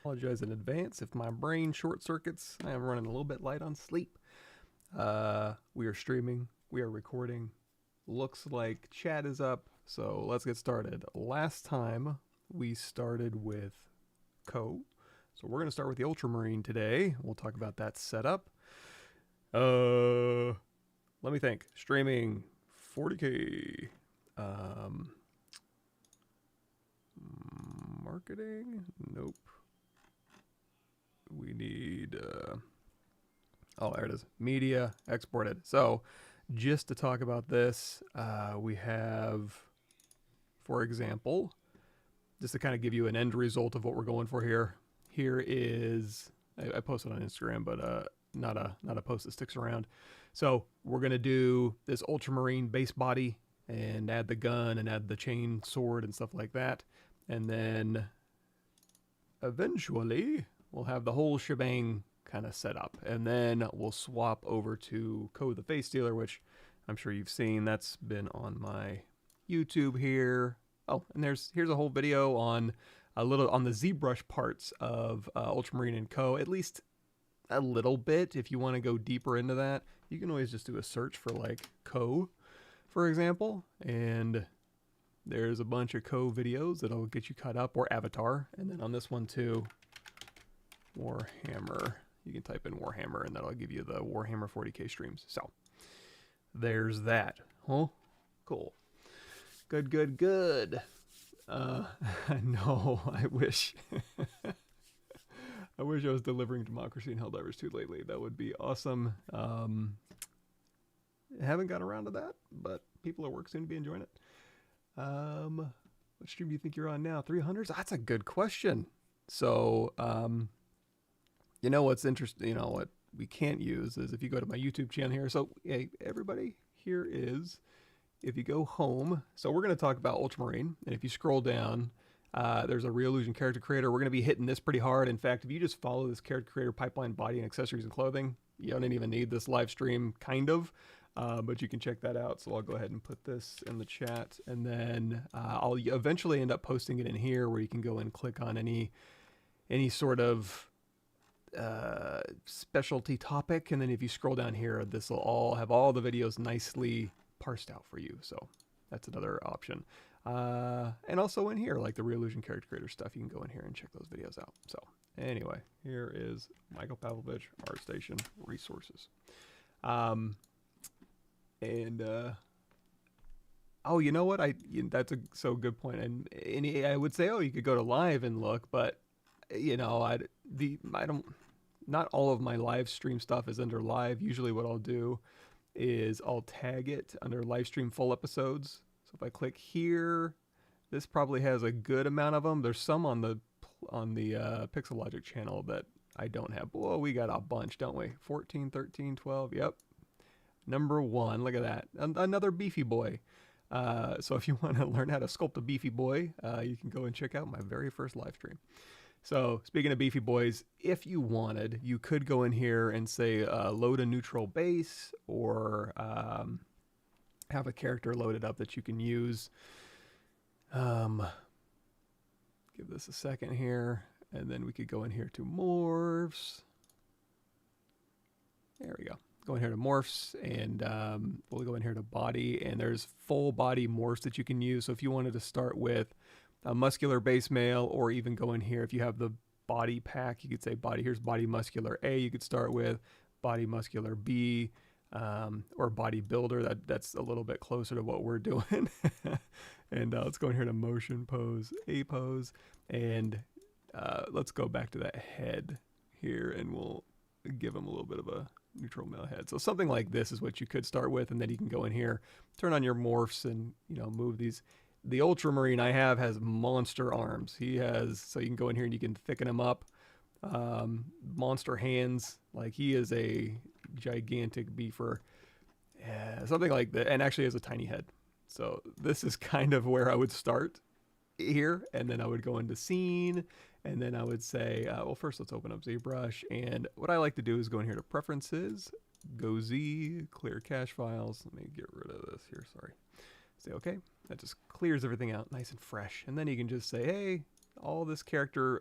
Apologize in advance if my brain short circuits. I am running a little bit light on sleep. We are streaming. We are recording. Looks like chat is up, so let's get started. Last time we started with Koh, so we're going to start with the Ultramarine today. We'll talk about that setup. Let me think. Streaming 40K. Marketing? Nope. We need, oh, there it is. Media exported. So just to talk about this, we have, for example, just to kind of give you an end result of what we're going for here. Here is, I posted on Instagram, but not a post that sticks around. So we're going to do this Ultramarine base body and add the gun and add the chain sword and stuff like that. And then eventually we'll have the whole shebang kind of set up. And then we'll swap over to Koh the Face Stealer, which I'm sure you've seen. That's been on my YouTube here. Oh, and here's a whole video on the ZBrush parts of Ultramarine and Koh, at least a little bit. If you want to go deeper into that, you can always just do a search for like Koh, for example, and there's a bunch of Koh videos that'll get you caught up, or Avatar. And then on this one too, Warhammer. You can type in Warhammer and that'll give you the Warhammer 40K streams. So there's that. Huh? Cool. Good, good, good. No, I wish. I wish I was delivering Democracy in Helldivers 2 lately. That would be awesome. Haven't got around to that, but people at work seem to be enjoying it. What stream do you think you're on now? 300s? That's a good question. So, you know what's interesting, you know what we can't use is if you go to my YouTube channel here. So, hey, everybody, here is, if you go home, so we're going to talk about Ultramarine, and if you scroll down, there's a Reallusion character creator. We're going to be hitting this pretty hard. In fact, if you just follow this character creator pipeline, body and accessories and clothing, you don't even need this live stream, kind of. But you can check that out. So I'll go ahead and put this in the chat, and then I'll eventually end up posting it in here where you can go and click on any sort of specialty topic. And then if you scroll down here, this will all have all the videos nicely parsed out for you. So that's another option. And also in here, like the Reallusion character creator stuff, you can go in here and check those videos out. So anyway, here is Michael Pavlovich, ArtStation, resources. And oh, you know what? That's a so good point. And I would say, oh, you could go to live and look, but you know, I don't. Not all of my live stream stuff is under live. Usually, what I'll do is I'll tag it under live stream full episodes. So if I click here, this probably has a good amount of them. There's some on the Pixelogic channel that I don't have. Whoa, we got a bunch, don't we? 14, 13, 12. Yep. Number 1, look at that. Another Beefy boy. So if you want to learn how to sculpt a Beefy boy, you can go and check out my very first live stream. So speaking of Beefy boys, if you wanted, you could go in here and say load a neutral base, or have a character loaded up that you can use. Give this a second here, and then we could go in here to Morphs. There we go. Go in here to Morphs, and we'll go in here to body, and there's full body morphs that you can use. So if you wanted to start with a muscular base male, or even go in here, if you have the body pack, you could say body, here's body muscular A, you could start with body muscular B, or body builder. That's a little bit closer to what we're doing. And let's go in here to motion pose, A pose, and let's go back to that head here, and we'll give him a little bit of a neutral male head. So something like this is what you could start with, and then you can go in here, turn on your morphs, and move these. The Ultramarine I have has monster arms. He has, so you can go in here and you can thicken him up. Monster hands, like he is a gigantic beefer. Something like that, and actually has a tiny head. So this is kind of where I would start here, and then I would go into scene, and then I would say, well, first let's open up ZBrush, and what I like to do is go in here to preferences, GoZ, clear cache files. Let me get rid of this here, sorry. Say okay, that just clears everything out nice and fresh, and then you can just say, hey, all these character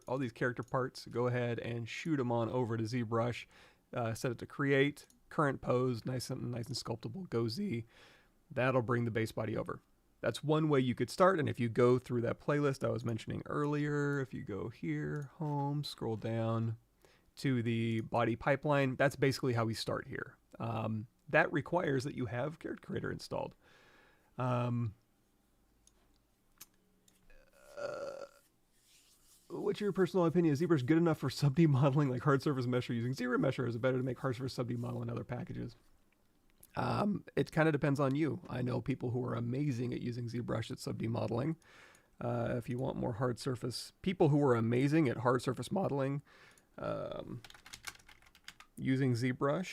parts, go ahead and shoot them on over to ZBrush. Set it to create, current pose, nice and sculptable, GoZ. That'll bring the base body over. That's one way you could start, and if you go through that playlist I was mentioning earlier, if you go here, home, scroll down to the body pipeline, that's basically how we start here. That requires that you have Character Creator installed. What's your personal opinion? Is ZBrush good enough for sub-D modeling like hard surface mesh or using zero mesh, or is it better to make hard surface sub-D model in other packages? It kind of depends on you. I know people who are amazing at using ZBrush at sub-D modeling. If you want more hard surface, people who are amazing at hard surface modeling using ZBrush,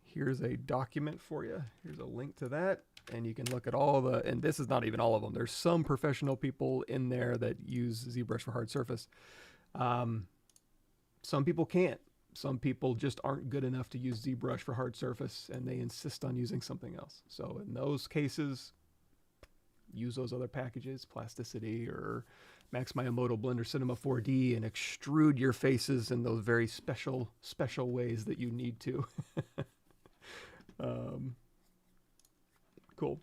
here's a document for you. Here's a link to that. And you can look at all the, and this is not even all of them. There's some professional people in there that use ZBrush for hard surface. Some people can't. Some people just aren't good enough to use ZBrush for hard surface, and they insist on using something else. So in those cases, use those other packages, Plasticity or Mixamo, Blender, Cinema 4D, and extrude your faces in those very special ways that you need to. Cool.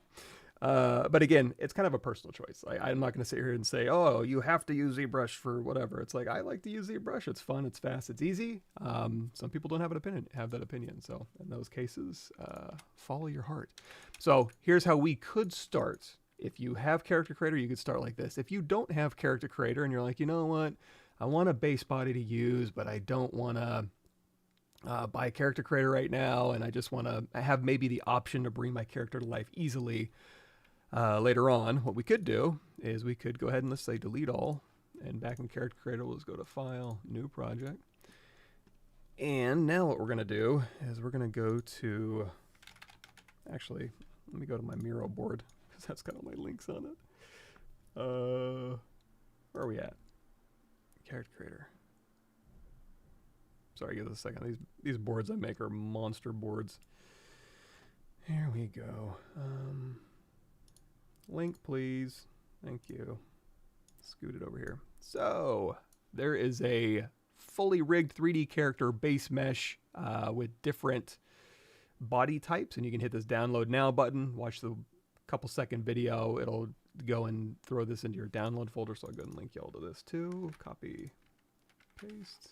But again, it's kind of a personal choice. I'm not going to sit here and say, oh, you have to use ZBrush for whatever. It's like, I like to use ZBrush. It's fun. It's fast. It's easy. Some people don't have that opinion. So in those cases, follow your heart. So here's how we could start. If you have Character Creator, you could start like this. If you don't have Character Creator and you're like, you know what, I want a base body to use, but I don't want to buy a Character Creator right now, and I just want to have maybe the option to bring my character to life easily later on. What we could do is we could go ahead and let's say delete all, and back in Character Creator, let's go to File, New Project. And now what we're going to do is we're going to go to, actually, let me go to my Miro board, because that's got all my links on it. Where are we at? Character Creator. Sorry, give us a second. These boards I make are monster boards. Here we go. Link, please. Thank you. Scoot it over here. So there is a fully rigged 3D character base mesh with different body types, and you can hit this download now button. Watch the couple second video. It'll go and throw this into your download folder. So I'll go and link y'all to this too. Copy, paste.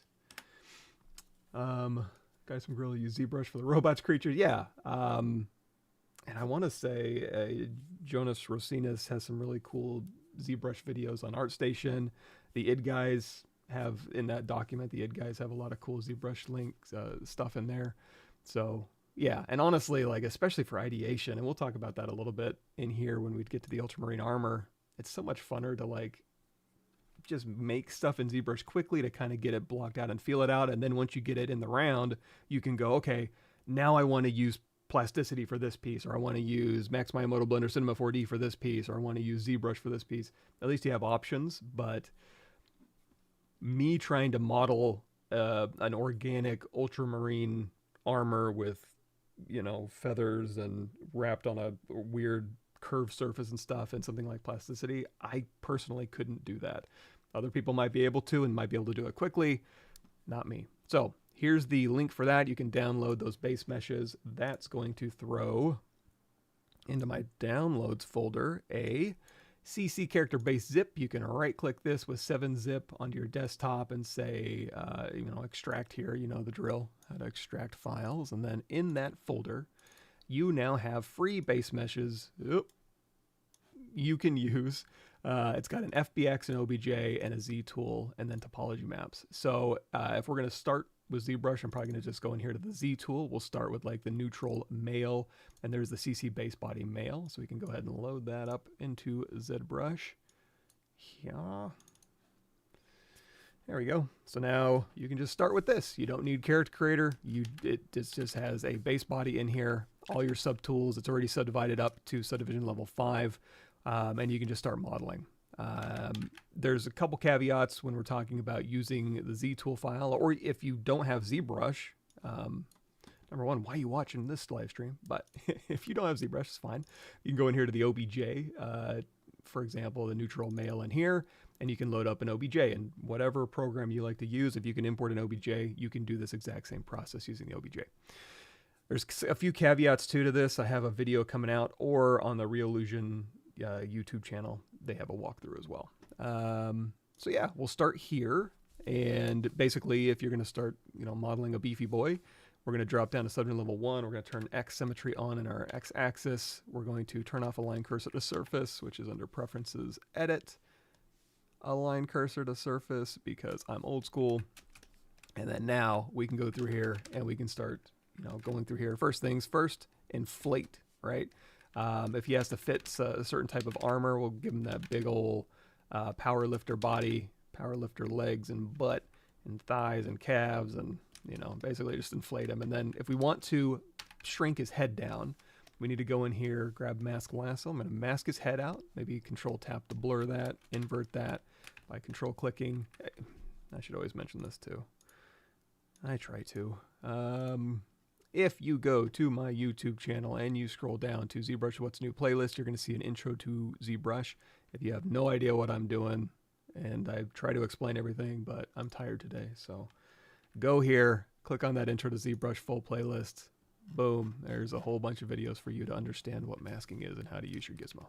Guys from Gorilla use ZBrush for the robots creatures. Yeah. And I want to say Jonas Rosinas has some really cool ZBrush videos on ArtStation. The id guys have, in that document, the id guys have a lot of cool ZBrush links, stuff in there. So yeah, and honestly, like, especially for ideation, and we'll talk about that a little bit in here when we get to the Ultramarine armor, it's so much funner to like just make stuff in ZBrush quickly to kind of get it blocked out and feel it out. And then once you get it in the round, you can go, okay, now I want to use plasticity for this piece, or I want to use Mixamo, Blender, Cinema 4D for this piece, or I want to use ZBrush for this piece. At least you have options. But me trying to model an organic ultramarine armor with, you know, feathers and wrapped on a weird curved surface and stuff and something like plasticity, I personally couldn't do that. Other people might be able to and might be able to do it quickly. Not me. So here's the link for that. You can download those base meshes. That's going to throw into my downloads folder a CC character base zip. You can right click this with 7-zip onto your desktop and say, extract here, you know the drill, how to extract files. And then in that folder, you now have free base meshes you can use. It's got an FBX, an OBJ, and a Z tool, and then topology maps. So if we're going to start with ZBrush, I'm probably going to just go in here to the Z tool. We'll start with like the neutral male, and there's the CC base body male. So we can go ahead and load that up into ZBrush. Yeah. There we go. So now you can just start with this. You don't need Character Creator. It just has a base body in here. All your subtools, it's already subdivided up to subdivision level 5, and you can just start modeling. There's a couple caveats when we're talking about using the Z tool file, or if you don't have ZBrush. Number one, why are you watching this live stream? But if you don't have ZBrush, it's fine. You can go in here to the OBJ, for example, the neutral male in here, and you can load up an OBJ, and whatever program you like to use, if you can import an OBJ, you can do this exact same process using the OBJ. There's a few caveats too to this. I have a video coming out, or on the Reallusion YouTube channel, they have a walkthrough as well. So yeah, we'll start here. And basically, if you're going to start, modeling a beefy boy, we're going to drop down to subdivision level 1. We're going to turn X symmetry on in our X axis. We're going to turn off align cursor to surface, which is under preferences, edit, align cursor to surface, because I'm old school. And then now we can go through here and we can start, going through here. First things first, inflate, right? If he has to fit a certain type of armor, we'll give him that big old power lifter body, power lifter legs and butt and thighs and calves, and basically just inflate him. And then if we want to shrink his head down, we need to go in here, grab mask lasso. I'm going to mask his head out, maybe control tap to blur that, invert that by control clicking. I should always mention this too. I try to. If you go to my YouTube channel and you scroll down to ZBrush What's New playlist, you're going to see an intro to ZBrush. If you have no idea what I'm doing, and I try to explain everything, but I'm tired today, so go here, click on that intro to ZBrush full playlist. Boom, there's a whole bunch of videos for you to understand what masking is and how to use your gizmo.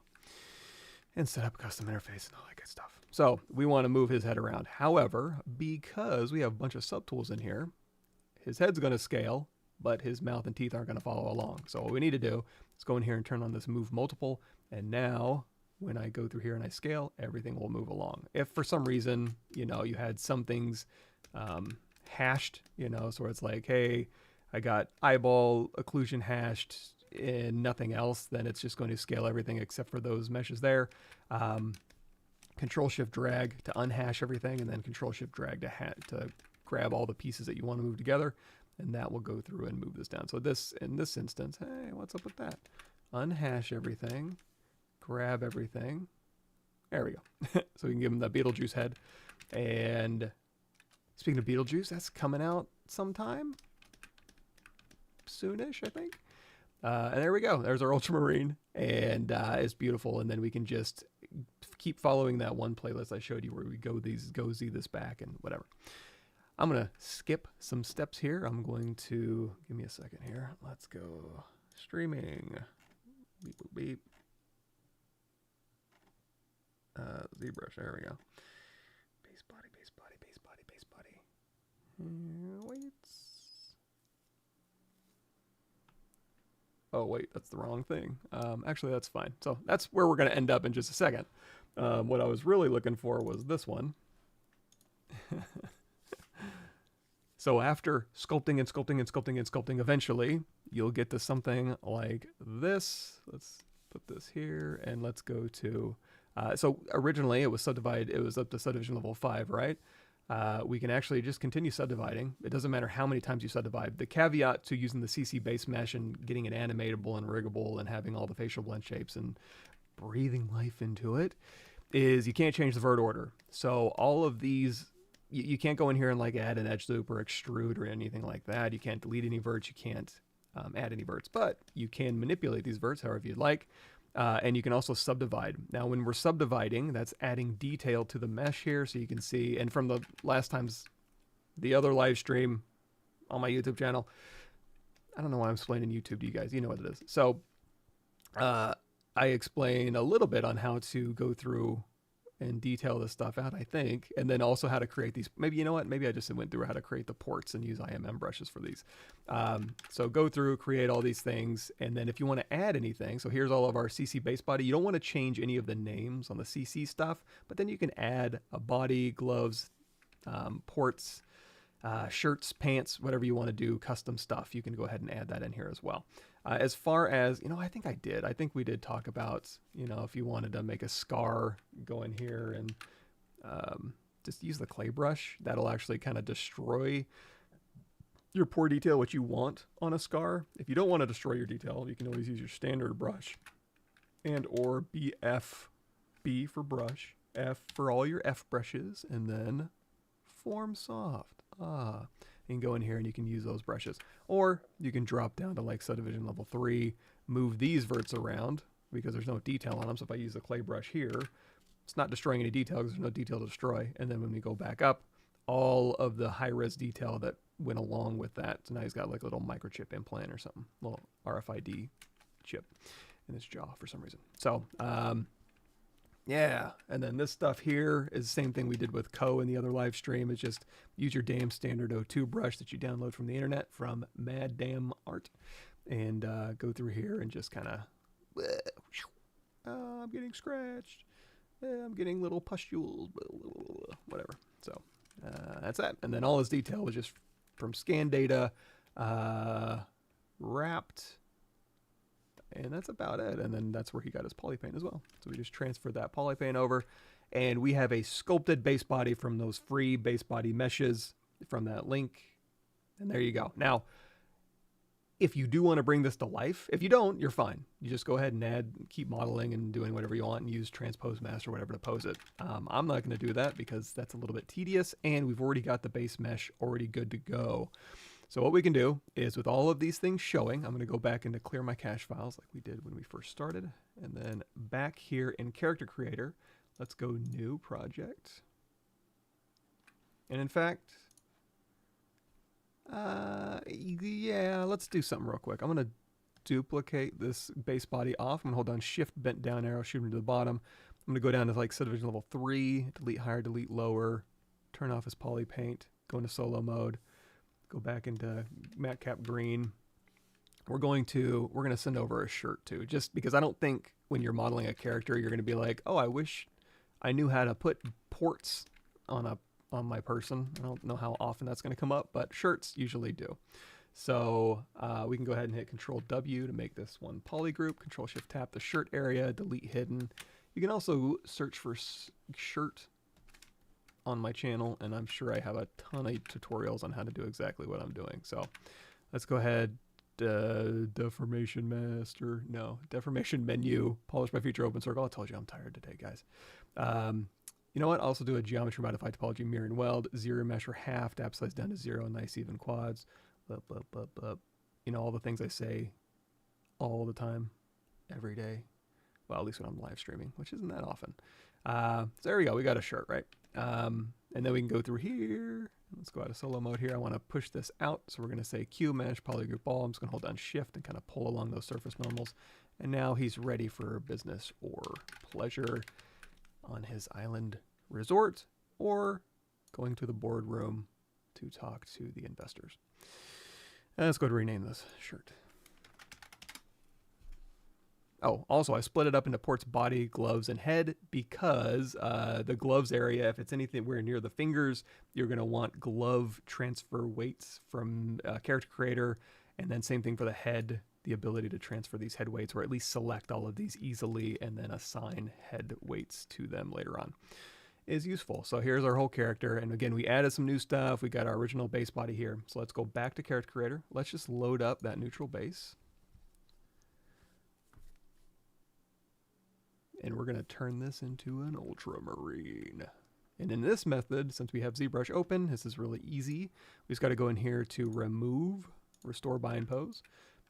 And set up a custom interface and all that good stuff. So we want to move his head around. However, because we have a bunch of subtools in here, his head's going to scale, but his mouth and teeth aren't going to follow along. So what we need to do is go in here and turn on this move multiple, and now when I go through here and I scale, everything will move along. If for some reason, you had some things hashed, so it's like, hey, I got eyeball occlusion hashed and nothing else, then it's just going to scale everything except for those meshes there. Control Shift Drag to unhash everything, and then Control Shift Drag to grab all the pieces that you want to move together, and that will go through and move this down. So in this instance, hey, what's up with that? Unhash everything, grab everything. There we go. So we can give him that Beetlejuice head. And speaking of Beetlejuice, that's coming out sometime soonish, I think. And there we go. There's our Ultramarine, and it's beautiful. And then we can just keep following that one playlist I showed you where we GoZ this back and whatever. I'm going to skip some steps here. I'm going to, give me a second here. Let's go streaming. Beep, boop, beep. ZBrush, there we go. Base body, base body, base body, base body. Wait. Oh, wait, that's the wrong thing. Actually, that's fine. So that's where we're going to end up in just a second. What I was really looking for was this one. So after sculpting and sculpting and sculpting and sculpting, eventually you'll get to something like this. Let's put this here, and let's go to... so originally it was subdivided, it was up to subdivision level 5, right? We can actually just continue subdividing. It doesn't matter how many times you subdivide. The caveat to using the CC base mesh and getting it animatable and riggable and having all the facial blend shapes and breathing life into it is you can't change the vert order. So all of these, you can't go in here and like add an edge loop or extrude or anything like that. You can't delete any verts. You can't add any verts, but you can manipulate these verts however you'd like. And you can also subdivide. Now, when we're subdividing, that's adding detail to the mesh here, so you can see. And from the last time's, the other live stream on my YouTube channel, I don't know why I'm explaining YouTube to you guys. You know what it is. So I explain a little bit on how to go through and detail this stuff out, I think, and then also how to create these. Maybe, you know what? Maybe I just went through how to create the ports and use IMM brushes for these. So go through, create all these things, and then if you want to add anything, so here's all of our CC base body. You don't want to change any of the names on the CC stuff, but then you can add a body, gloves, ports, shirts, pants, whatever you want to do, custom stuff. You can go ahead and add that in here as well. As far as, I think we did talk about, if you wanted to make a scar, go in here and just use the clay brush. That'll actually kind of destroy your pore detail, what you want on a scar. If you don't want to destroy your detail, you can always use your standard brush and or BF, B for brush, F for all your F brushes, and then form soft. You can go in here and you can use those brushes. Or you can drop down to like subdivision level 3, move these verts around because there's no detail on them. So if I use the clay brush here, it's not destroying any detail because there's no detail to destroy. And then when we go back up, all of the high-res detail that went along with that. So now he's got like a little microchip implant or something, little RFID chip in his jaw for some reason. So, yeah. And then this stuff here is the same thing we did with Koh in the other live stream. It's just use your damn standard O2 brush that you download from the internet from Mad Damn Art and go through here and just kind of, I'm getting scratched. I'm getting little pustules, whatever. So that's that. And then all his detail was just from scan data, wrapped, and that's about it. And then that's where he got his polypaint as well. So we just transferred that polypaint over, and we have a sculpted base body from those free base body meshes from that link. And there you go. Now, if you do want to bring this to life, if you don't, you're fine. You just go ahead and keep modeling and doing whatever you want and use transpose master or whatever to pose it. I'm not going to do that because that's a little bit tedious, and we've already got the base mesh already good to go. So what we can do is, with all of these things showing, I'm going to go back into clear my cache files like we did when we first started. And then back here in Character Creator, let's go New Project. And in fact, yeah, let's do something real quick. I'm going to duplicate this base body off. I'm going to hold down Shift, bent down arrow, shoot him to the bottom. I'm going to go down to like subdivision level 3, delete higher, delete lower, turn off his poly paint, go into solo mode, go back into matte cap green. We're going to send over a shirt too, just because I don't think when you're modeling a character, you're going to be like, oh, I wish I knew how to put ports on my person. I don't know how often that's going to come up, but shirts usually do. So we can go ahead and hit Control W to make this one poly group. Control Shift tap the shirt area, delete hidden. You can also search for shirt on my channel, and I'm sure I have a ton of tutorials on how to do exactly what I'm doing. So let's go ahead, deformation master, no, deformation menu, polish by feature open circle. I told you I'm tired today, guys. You know what? I'll also do a geometry modified topology mirror and weld, zero measure half, dap size down to 0, nice even quads, you know, all the things I say all the time, every day. Well, at least when I'm live streaming, which isn't that often. So there we go. We got a shirt, right? And then we can go through here. Let's go out of solo mode here. I want to push this out. So we're going to say Q, mesh, polygroup all. I'm just going to hold down Shift and kind of pull along those surface normals. And now he's ready for business or pleasure on his island resort, or going to the boardroom to talk to the investors. And let's go ahead and rename this shirt. Oh, also I split it up into ports, body, gloves, and head because the gloves area, if it's anywhere near the fingers, you're going to want glove transfer weights from Character Creator, and then same thing for the head, the ability to transfer these head weights, or at least select all of these easily and then assign head weights to them later on, is useful. So here's our whole character, and again, we added some new stuff. We got our original base body here. So let's go back to Character Creator. Let's just load up that neutral base. And we're going to turn this into an ultramarine. And in this method, since we have ZBrush open, this is really easy. We just got to go in here to remove, restore bind pose.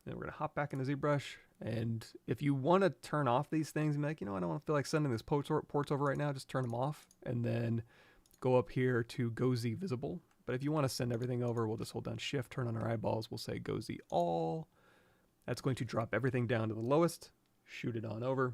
Then we're going to hop back into ZBrush. And if you want to turn off these things and be like, you know, I don't feel like sending this ports over right now, just turn them off. And then go up here to GoZ visible. But if you want to send everything over, we'll just hold down Shift, turn on our eyeballs. We'll say GoZ all. That's going to drop everything down to the lowest. Shoot it on over.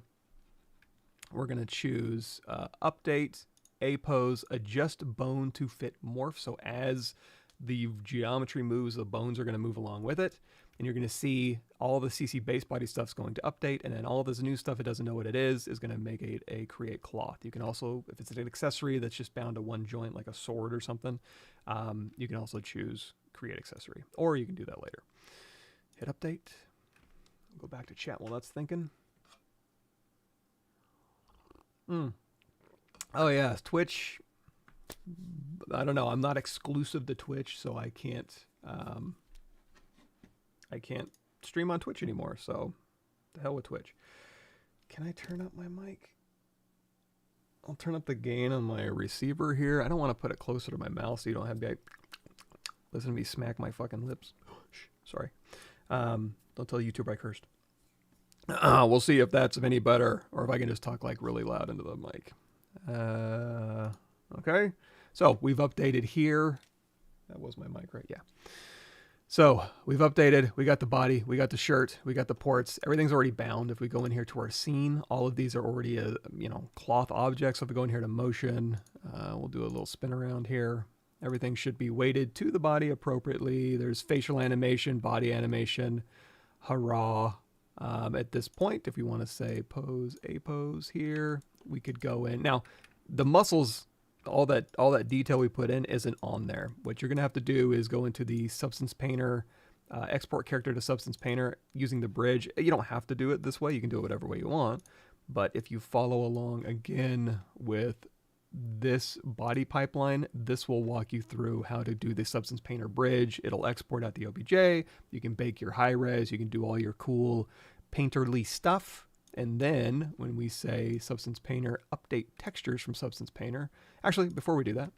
We're going to choose update, A pose, adjust bone to fit morph. So as the geometry moves, the bones are going to move along with it. And you're going to see all the CC base body stuff's going to update. And then all this new stuff it doesn't know what it is going to make it a create cloth. You can also, if it's an accessory that's just bound to one joint like a sword or something, you can also choose create accessory. Or you can do that later. Hit update. Go back to chat while that's thinking. Oh yeah, Twitch. I don't know. I'm not exclusive to Twitch, so I can't stream on Twitch anymore. So, the hell with Twitch. Can I turn up my mic? I'll turn up the gain on my receiver here. I don't want to put it closer to my mouth so you don't have to listen to me smack my fucking lips. Sorry. Don't tell YouTube I cursed. We'll see if that's any better, or if I can just talk like really loud into the mic. Okay. So we've updated here. That was my mic, right? Yeah. So we've updated, we got the body, we got the shirt, we got the ports, everything's already bound. If we go in here to our scene, all of these are already, cloth objects. So if we go in here to motion, we'll do a little spin around here. Everything should be weighted to the body appropriately. There's facial animation, body animation, hurrah. At this point, if we want to say pose, a pose here, we could go in. Now, the muscles, all that detail we put in isn't on there. What you're going to have to do is go into the Substance Painter, export character to Substance Painter using the bridge. You don't have to do it this way. You can do it whatever way you want. But if you follow along again with this body pipeline, this will walk you through how to do the Substance Painter bridge. It'll export out the OBJ. You can bake your high res. You can do all your cool painterly stuff. And then when we say Substance Painter, update textures from Substance Painter. Actually, before we do that,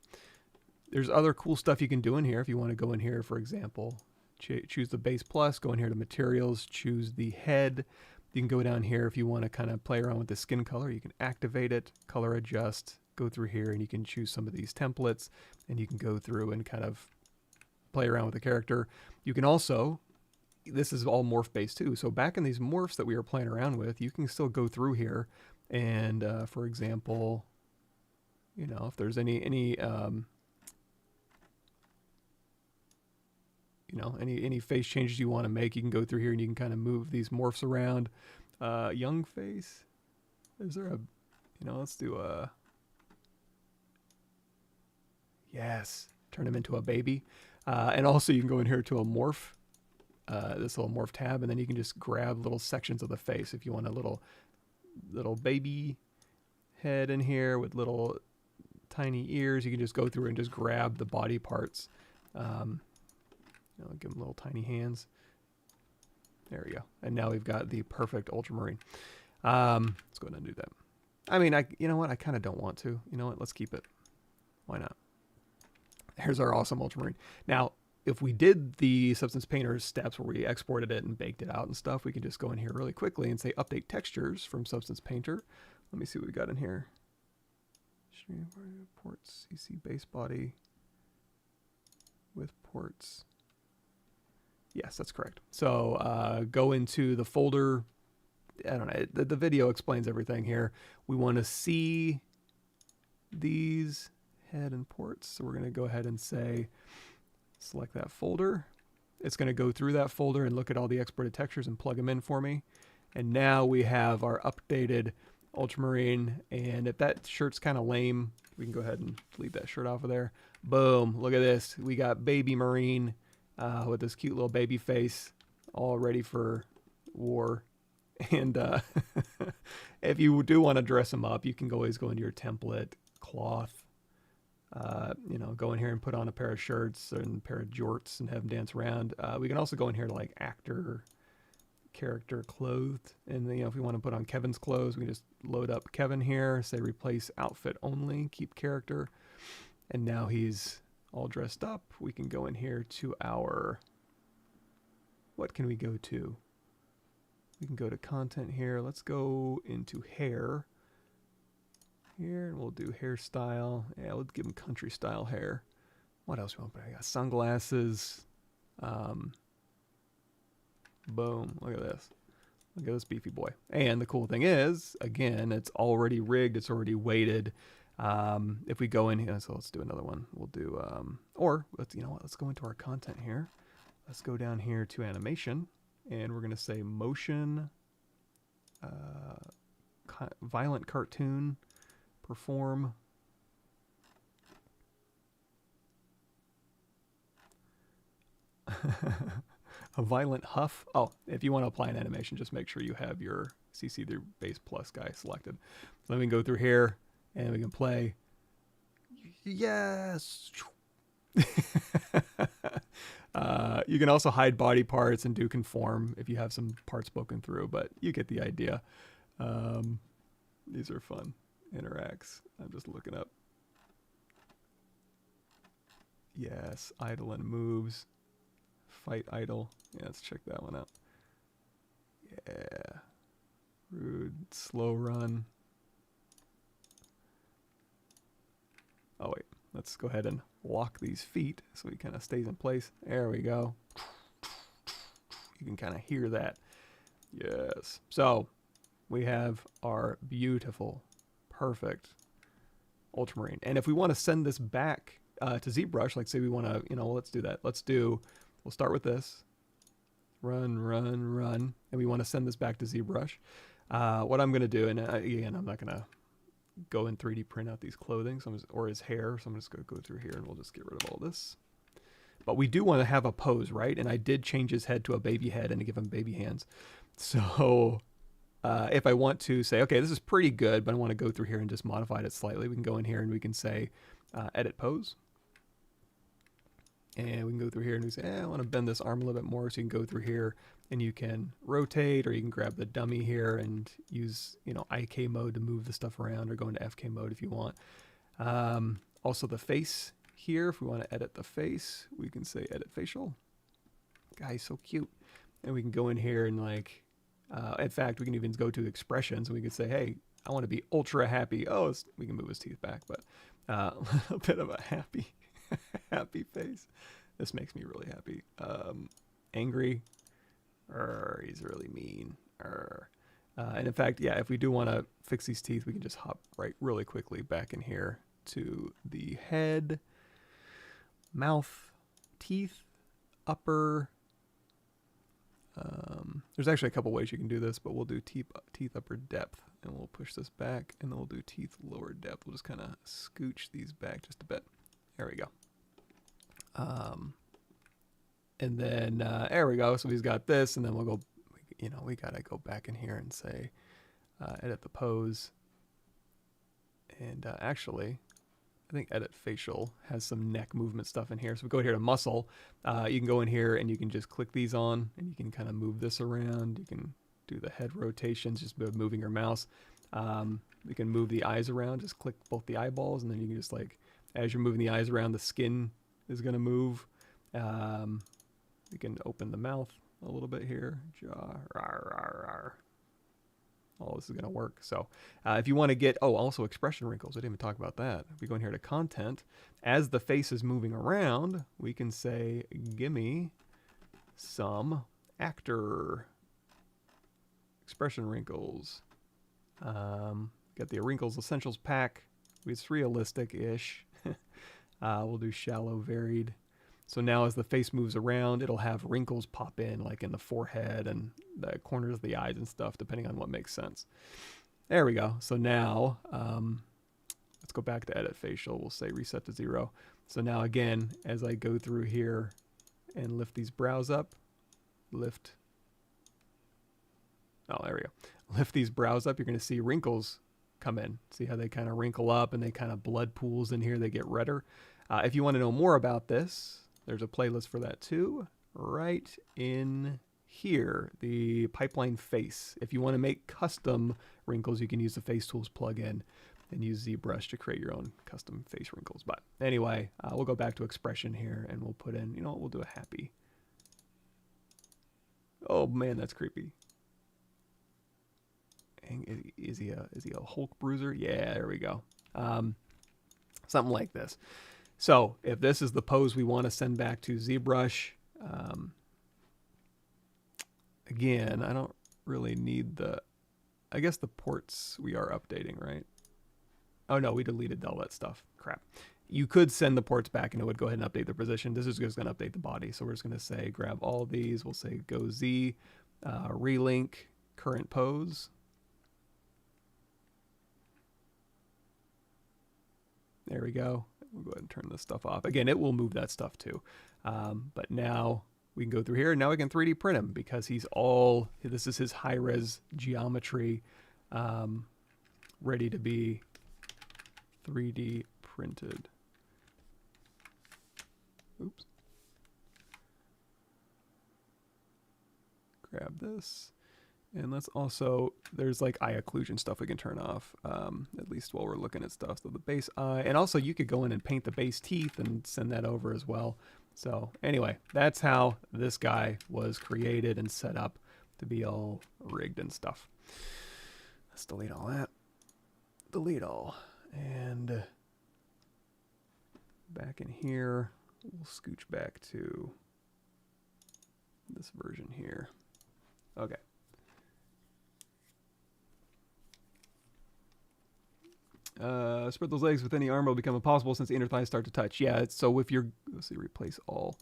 there's other cool stuff you can do in here. If you want to go in here, for example, choose the base plus, go in here to materials, choose the head. You can go down here if you want to kind of play around with the skin color. You can activate it, color adjust, go through here, and you can choose some of these templates, and you can go through and kind of play around with the character. You can also, this is all morph based too. So back in these morphs that we were playing around with, you can still go through here and, for example, if there's any face changes you want to make, you can go through here and you can kind of move these morphs around. Young face, is there a, let's do a, yes, turn him into a baby. And also you can go in here to a morph. This little morph tab, and then you can just grab little sections of the face. If you want a little baby head in here with little tiny ears, you can just go through and just grab the body parts. Give them little tiny hands. There we go. And now we've got the perfect Ultramarine. Let's go ahead and do that. I mean, you know what? I kind of don't want to. You know what? Let's keep it. Why not? Here's our awesome Ultramarine. Now, if we did the Substance Painter steps where we exported it and baked it out and stuff, we can just go in here really quickly and say update textures from Substance Painter. Let me see what we got in here. Ports, CC base body with ports. Yes, that's correct. So go into the folder. I don't know. The video explains everything here. We want to see these head and ports. So we're going to go ahead and say, select that folder. It's going to go through that folder and look at all the exported textures and plug them in for me. And now we have our updated Ultramarine. And if that shirt's kind of lame, we can go ahead and delete that shirt off of there. Boom. Look at this. We got Baby Marine with this cute little baby face, all ready for war. And if you do want to dress him up, you can always go into your template, cloth, go in here and put on a pair of shirts and a pair of jorts and have them dance around. We can also go in here to like actor, character, clothed. And if we want to put on Kevin's clothes, we can just load up Kevin here, say replace outfit only, keep character. And now he's all dressed up. We can go in here to our, what can we go to? We can go to content here. Let's go into hair. Here, and we'll do hairstyle. Yeah, let's give him country style hair. What else we want to put? I got sunglasses. Boom. Look at this. Look at this beefy boy. And the cool thing is, again, it's already rigged. It's already weighted. If we go in here, so let's do another one. We'll do, let's go into our content here. Let's go down here to animation, and we're going to say motion, violent cartoon, perform. A violent huff. Oh, if you want to apply an animation, just make sure you have your CC through base plus guy selected. So then we can go through here and we can play. Yes. You can also hide body parts and do conform if you have some parts spoken through, but you get the idea. These are fun. Interacts. I'm just looking up. Yes, idle and moves. Fight idle. Yeah, let's check that one out. Yeah. Rude, slow run. Oh wait, let's go ahead and lock these feet so he kind of stays in place. There we go. You can kind of hear that. Yes. So we have our beautiful, perfect Ultramarine. And if we want to send this back to ZBrush, like say we want to, let's do that. We'll start with this. Run. And we want to send this back to ZBrush. What I'm going to do, and again, I'm not going to go and 3D print out these clothing or his hair. So I'm just going to go through here and we'll just get rid of all this. But we do want to have a pose, right? And I did change his head to a baby head and give him baby hands. So if I want to say, okay, this is pretty good, but I want to go through here and just modify it slightly, we can go in here and we can say edit pose. And we can go through here and we say, I want to bend this arm a little bit more. So you can go through here and you can rotate, or you can grab the dummy here and use, IK mode to move the stuff around, or go into FK mode if you want. Also the face here, if we want to edit the face, we can say edit facial. Guy's so cute. And we can go in here and in fact, we can even go to expressions and we can say, hey, I want to be ultra happy. Oh, we can move his teeth back, but a little bit of a happy, happy face. This makes me really happy. Angry. He's really mean. And in fact, yeah, if we do want to fix these teeth, we can just hop really quickly back in here to the head, mouth, teeth, upper. There's actually a couple ways you can do this, but we'll do teeth upper depth, and we'll push this back, and then we'll do teeth lower depth. We'll just kind of scooch these back just a bit. There we go. And then there we go. So he's got this, and then we'll go, we got to go back in here and say, edit the pose. And actually, I think edit facial has some neck movement stuff in here. So we go here to muscle. You can go in here and you can just click these on, and you can kind of move this around. You can do the head rotations just by moving your mouse. You can move the eyes around. Just click both the eyeballs, and then you can just as you're moving the eyes around, the skin is going to move. You can open the mouth a little bit here. Jaw. Rawr, rawr, rawr. All this is going to work. So if you want to get, also expression wrinkles. I didn't even talk about that. If we go in here to content, as the face is moving around, we can say, gimme some actor expression wrinkles. Got the Wrinkles Essentials pack. It's realistic-ish. We'll do shallow varied. So now as the face moves around, it'll have wrinkles pop in, like in the forehead and the corners of the eyes and stuff, depending on what makes sense. There we go. So now, let's go back to edit facial. We'll say reset to 0. So now again, as I go through here and lift these brows up, there we go. Lift these brows up, you're going to see wrinkles come in. See how they kind of wrinkle up and they kind of blood pools in here, they get redder. If you want to know more about this, there's a playlist for that too, right in here, the pipeline face. If you want to make custom wrinkles, you can use the Face Tools plugin and use ZBrush to create your own custom face wrinkles. But anyway, we'll go back to expression here and we'll put in, we'll do a happy. Oh man, that's creepy. Is he a Hulk bruiser? Yeah, there we go. Something like this. So if this is the pose we want to send back to ZBrush, again, I don't really need I guess the ports we are updating, right? Oh no, we deleted all that stuff. Crap. You could send the ports back and it would go ahead and update the position. This is just going to update the body. So we're just going to say, grab all these. We'll say GoZ, relink, current pose. There we go. We'll go ahead and turn this stuff off. Again, it will move that stuff too. But now we can go through here and now we can 3D print him because this is his high res geometry, ready to be 3D printed. Oops. Grab this. And let's also, there's eye occlusion stuff we can turn off, at least while we're looking at stuff. So the base eye, and also you could go in and paint the base teeth and send that over as well. So anyway, that's how this guy was created and set up to be all rigged and stuff. Let's delete all that. Delete all. And back in here, we'll scooch back to this version here. Okay. Spread those legs with any arm will become impossible since the inner thighs start to touch. Yeah, so if you're, let's see, replace all.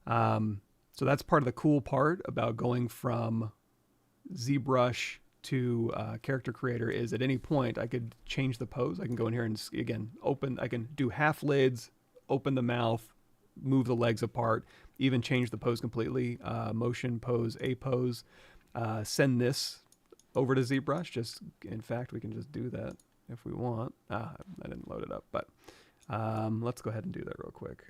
So that's part of the cool part about going from ZBrush to character creator is at any point I could change the pose. I can go in here and again open, I can do half lids, open the mouth, move the legs apart, even change the pose completely. Motion pose, a pose, send this over to ZBrush. Just, in fact, we can just do that if we want. I didn't load it up, but let's go ahead and do that real quick.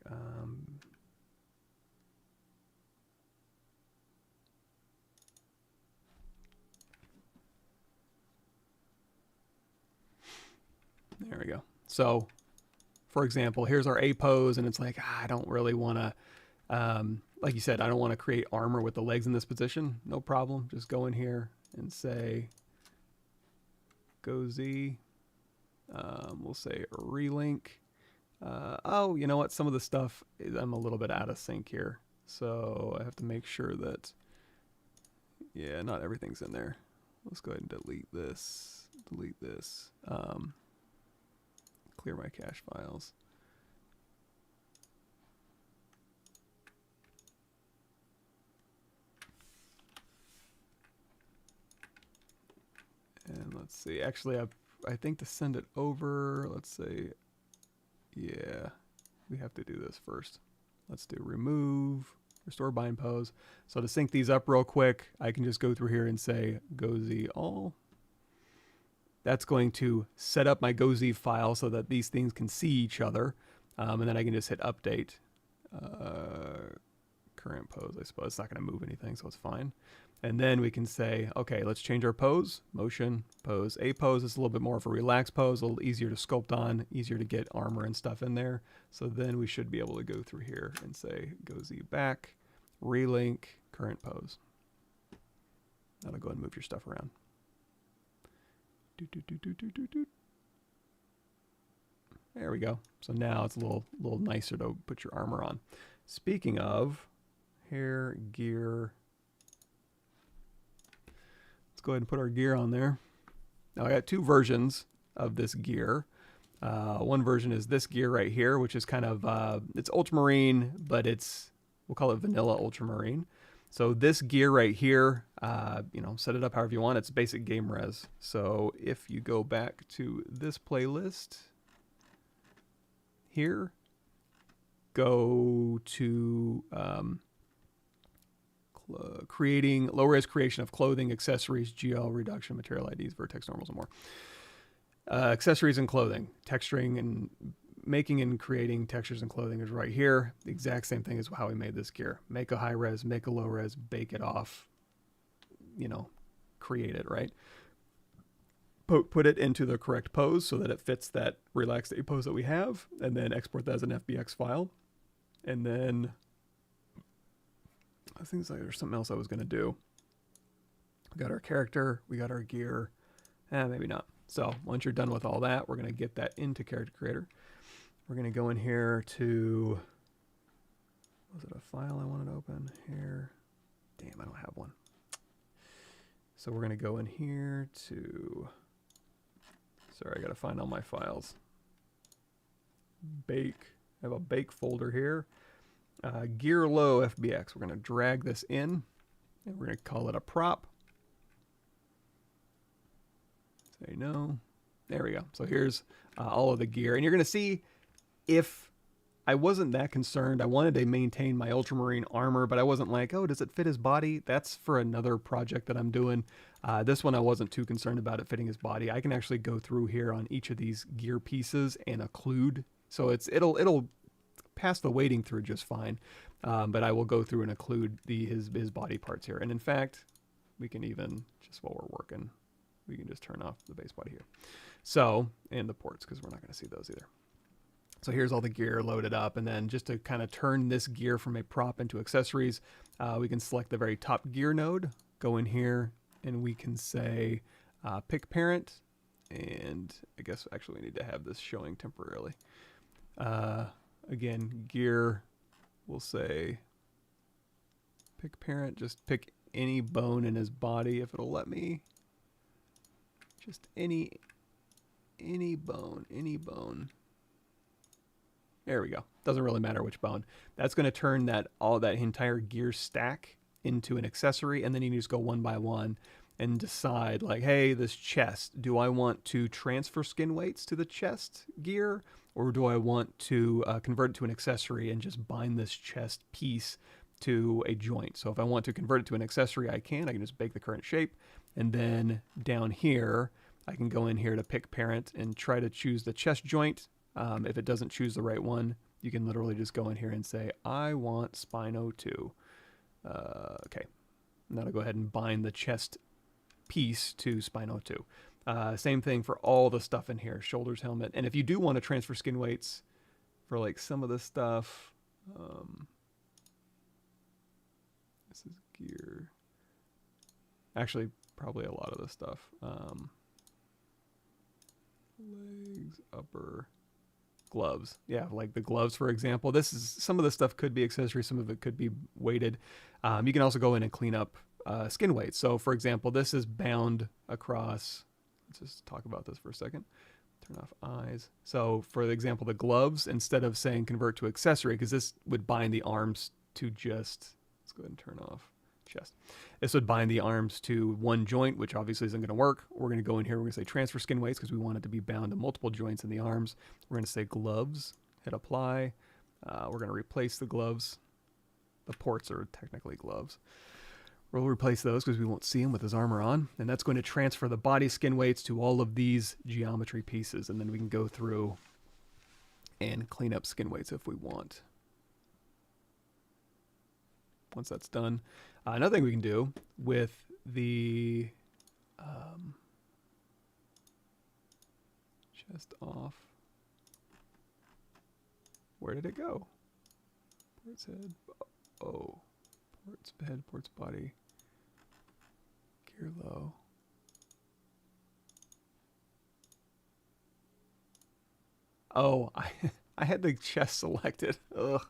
There we go. So, for example, here's our A pose, and it's like, I don't really want to, like you said, I don't want to create armor with the legs in this position. No problem. Just go in here and say GoZ. We'll say relink. Oh, you know what? Some of the stuff, I'm a little bit out of sync here. So I have to make sure that, yeah, not everything's in there. Let's go ahead and delete this. Delete this. Clear my cache files. And let's see. Actually, I think to send it over, let's say, yeah, we have to do this first. Let's do remove, restore bind pose. So to sync these up real quick, I can just go through here and say GoZ all. That's going to set up my GoZ file so that these things can see each other. And then I can just hit update. Current pose, I suppose. It's not going to move anything, so it's fine. And then we can say, okay, let's change our pose. Motion, pose. A pose is a little bit more of a relaxed pose, a little easier to sculpt on, easier to get armor and stuff in there. So then we should be able to go through here and say GoZ back, relink, current pose. That'll go ahead and move your stuff around. There we go. So now it's a little nicer to put your armor on. Speaking of hair, gear, let's go ahead and put our gear on there. Now I got two versions of this gear. One version is this gear right here, which is kind of, it's ultramarine, but it's, we'll call it vanilla ultramarine. So this gear right here, you know, set it up however you want. It's basic game res. So if you go back to this playlist here, go to creating low-res creation of clothing, accessories, GL, reduction, material IDs, vertex normals, and more. Accessories and clothing, texturing and making and creating textures and clothing is right here. The exact same thing as how we made this gear. Make a high res, make a low res, bake it off, you know, create it, right? Put it into the correct pose so that it fits that relaxed A pose that we have, and then export that as an FBX file. And then I think there's something else I was going to do. We got our character, we got our gear, maybe not. So once you're done with all that, we're going to get that into Character Creator. We're going to go in here to, was it a file I wanted to open here? Damn, I don't have one. So we're going to go in here to, sorry, I got to find all my files. Bake, I have a bake folder here. Gear low FBX. We're going to drag this in and we're going to call it a prop. Say no. There we go. So here's all of the gear. And you're going to see, if I wasn't that concerned, I wanted to maintain my ultramarine armor, but I wasn't like, oh, does it fit his body? That's for another project that I'm doing. This one I wasn't too concerned about it fitting his body. I can actually go through here on each of these gear pieces and occlude. So it'll pass the wading through just fine. But I will go through and occlude his body parts here. And in fact, we can even, just while we're working, we can just turn off the base body here. So, and the ports, because we're not going to see those either. So here's all the gear loaded up, and then just to kind of turn this gear from a prop into accessories, we can select the very top gear node, go in here, and we can say pick parent, and I guess actually we need to have this showing temporarily. again, gear, we'll say pick parent, just pick any bone in his body if it'll let me. Just any bone, any bone. There we go. Doesn't really matter which bone. That's going to turn that entire gear stack into an accessory, and then you can just go one by one and decide, like, hey, this chest, do I want to transfer skin weights to the chest gear, or do I want to convert it to an accessory and just bind this chest piece to a joint? So if I want to convert it to an accessory, I can just bake the current shape, and then down here I can go in here to pick parent and try to choose the chest joint. If it doesn't choose the right one, you can literally just go in here and say, I want Spino 2. Okay, now I'll go ahead and bind the chest piece to Spino 2. Same thing for all the stuff in here, shoulders, helmet. And if you do want to transfer skin weights for like some of this stuff, this is gear. Actually, probably a lot of this stuff. Legs, upper, gloves. Yeah, like the gloves, for example. This is, some of this stuff could be accessory, some of it could be weighted. You can also go in and clean up skin weights. So for example, this is bound across, let's just talk about this for a second. Turn off eyes. So for example, the gloves, instead of saying convert to accessory, because this would bind the arms to just, let's go ahead and turn off chest. This would bind the arms to one joint, which obviously isn't going to work. We're going to go in here, we're going to say transfer skin weights because we want it to be bound to multiple joints in the arms. We're going to say gloves, hit apply. We're going to replace the gloves. The ports are technically gloves. We'll replace those because we won't see him with his armor on. And that's going to transfer the body skin weights to all of these geometry pieces. And then we can go through and clean up skin weights if we want. Once that's done, another thing we can do with the chest off. Where did it go? Ports head. Oh, ports head, ports body. Gear low. Oh, I had the chest selected. Ugh.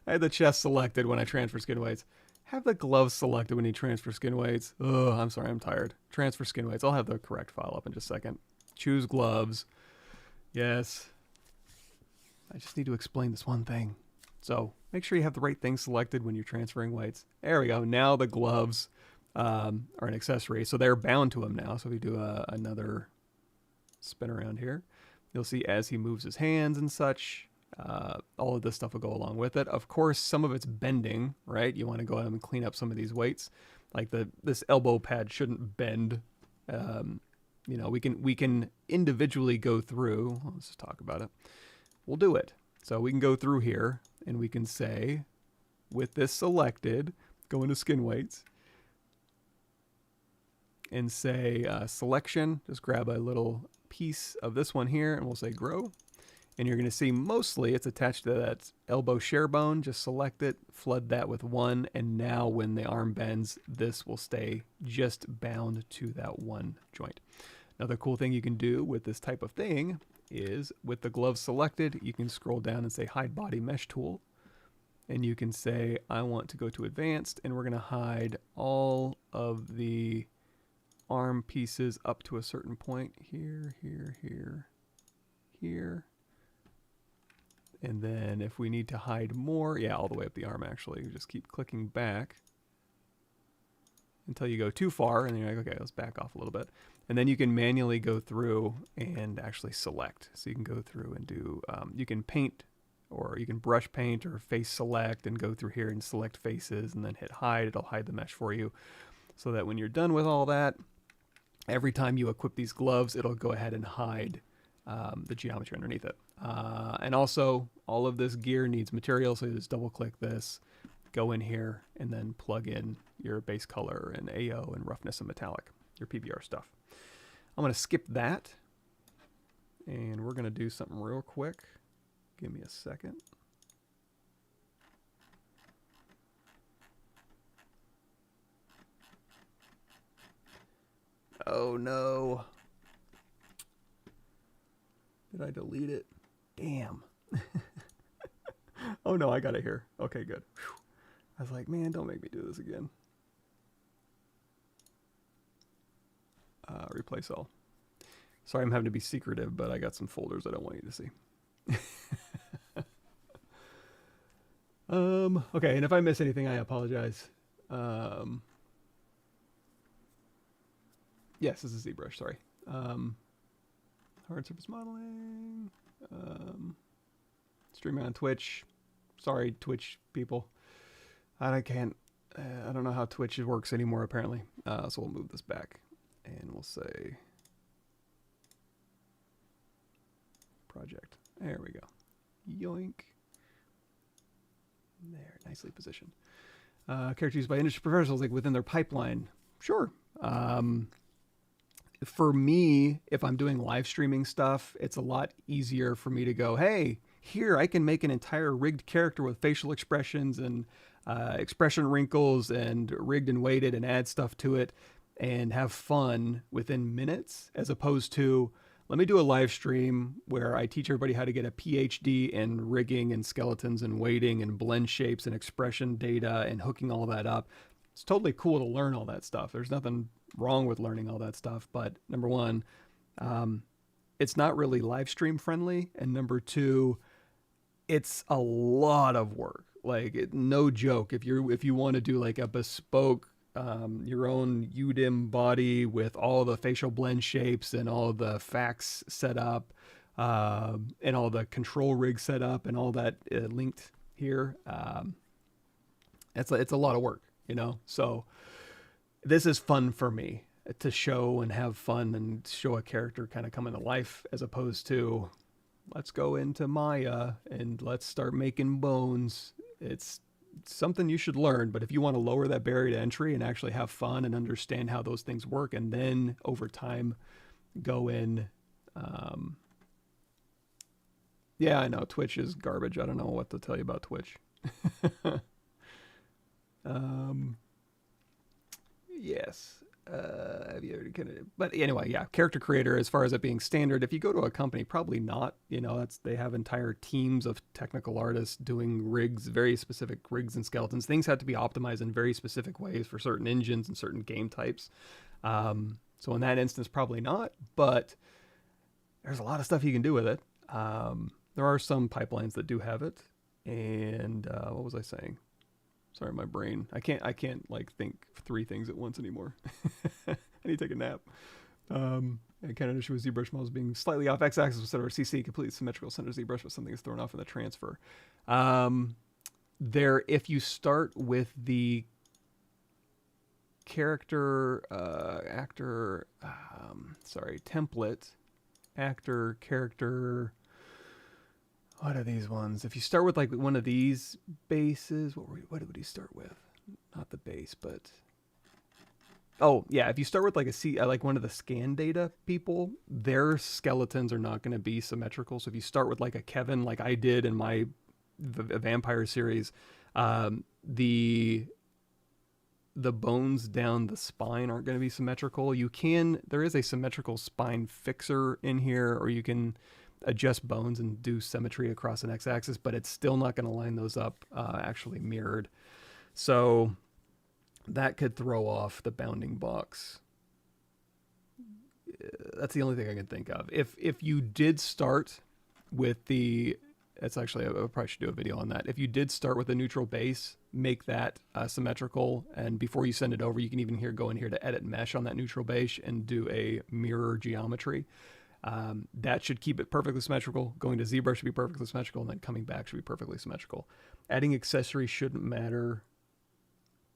I had the chest selected when I transfer skin weights. Have the gloves selected when you transfer skin weights. Ugh, I'm sorry, I'm tired. Transfer skin weights. I'll have the correct file up in just a second. Choose gloves. Yes. I just need to explain this one thing. So make sure you have the right thing selected when you're transferring weights. There we go. Now the gloves are an accessory. So they're bound to them now. So if you do another spin around here, you'll see as he moves his hands and such, all of this stuff will go along with it. Of course, some of it's bending, right? You want to go ahead and clean up some of these weights. Like this elbow pad shouldn't bend. You know, we can individually go through. Let's just talk about it. We'll do it. So we can go through here and we can say, with this selected, go into skin weights and say selection. Just grab a little piece of this one here and we'll say grow. And you're going to see mostly it's attached to that elbow share bone. Just select it, flood that with 1, and now when the arm bends, this will stay just bound to that one joint. Another cool thing you can do with this type of thing is with the gloves selected, you can scroll down and say hide body mesh tool. And you can say, I want to go to advanced, and we're going to hide all of the arm pieces up to a certain point. Here, here, here, here. And then if we need to hide more, yeah, all the way up the arm actually, you just keep clicking back until you go too far, and then you're like, okay, let's back off a little bit. And then you can manually go through and actually select. So you can go through and do, you can paint, or you can brush paint or face select and go through here and select faces and then hit hide. It'll hide the mesh for you so that when you're done with all that, every time you equip these gloves, it'll go ahead and hide the geometry underneath it. And also, all of this gear needs material, so you just double click this, go in here, and then plug in your base color and AO and roughness and metallic, your PBR stuff. I'm going to skip that, and we're going to do something real quick. Give me a second. Oh no. Did I delete it? Damn. Oh no, I got it here. Okay, good. Whew. I was like, man, don't make me do this again. Replace all. Sorry, I'm having to be secretive, but I got some folders I don't want you to see. Okay, and if I miss anything, I apologize. Yes, this is ZBrush, sorry. Hard surface modeling. Streaming on Twitch. Sorry, Twitch people. I don't know how Twitch works anymore, apparently. So we'll move this back. And we'll say... project. There we go. Yoink. There, nicely positioned. Character used by industry professionals, like within their pipeline. Sure. For me, if I'm doing live streaming stuff, it's a lot easier for me to go, hey, here I can make an entire rigged character with facial expressions and expression wrinkles and rigged and weighted and add stuff to it and have fun within minutes, as opposed to, let me do a live stream where I teach everybody how to get a PhD in rigging and skeletons and weighting and blend shapes and expression data and hooking all that up. It's totally cool to learn all that stuff. There's nothing wrong with learning all that stuff. But number one, it's not really live stream friendly. And number two, it's a lot of work. Like, no joke. If you want to do like a bespoke your own UDIM body with all the facial blend shapes and all the facts set up and all the control rig set up and all that linked here, it's a lot of work, you know. So this is fun for me to show and have fun and show a character kind of coming to life, as opposed to let's go into Maya and let's start making bones. It's something you should learn, but if you want to lower that barrier to entry and actually have fun and understand how those things work, and then over time go in, yeah, I know Twitch is garbage. I don't know what to tell you about Twitch. Yes. Have you already but anyway, yeah, character creator, as far as it being standard, if you go to a company, probably not, you know, they have entire teams of technical artists doing rigs, very specific rigs and skeletons. Things have to be optimized in very specific ways for certain engines and certain game types. So in that instance, probably not, but there's a lot of stuff you can do with it. There are some pipelines that do have it. And what was I saying? Sorry, my brain. I can't like think three things at once anymore. I need to take a nap. I kind of issue with ZBrush models being slightly off x-axis instead of CC, completely symmetrical center ZBrush, but something is thrown off in the transfer. If you start with the character, template, actor, character. What are these ones? If you start with like one of these bases, what would you start with? Not the base, but oh yeah, if you start with like like one of the scan data people, their skeletons are not going to be symmetrical. So if you start with like a Kevin, like I did in my vampire series, the bones down the spine aren't going to be symmetrical. There is a symmetrical spine fixer in here, or you can adjust bones and do symmetry across an x-axis, but it's still not going to line those up actually mirrored. So that could throw off the bounding box. That's the only thing I can think of. If you did start with that's actually, I probably should do a video on that. If you did start with a neutral base, make that symmetrical, and before you send it over, you can even go in here to edit mesh on that neutral base and do a mirror geometry. That should keep it perfectly symmetrical. Going to ZBrush should be perfectly symmetrical, and then coming back should be perfectly symmetrical. Adding accessories shouldn't matter.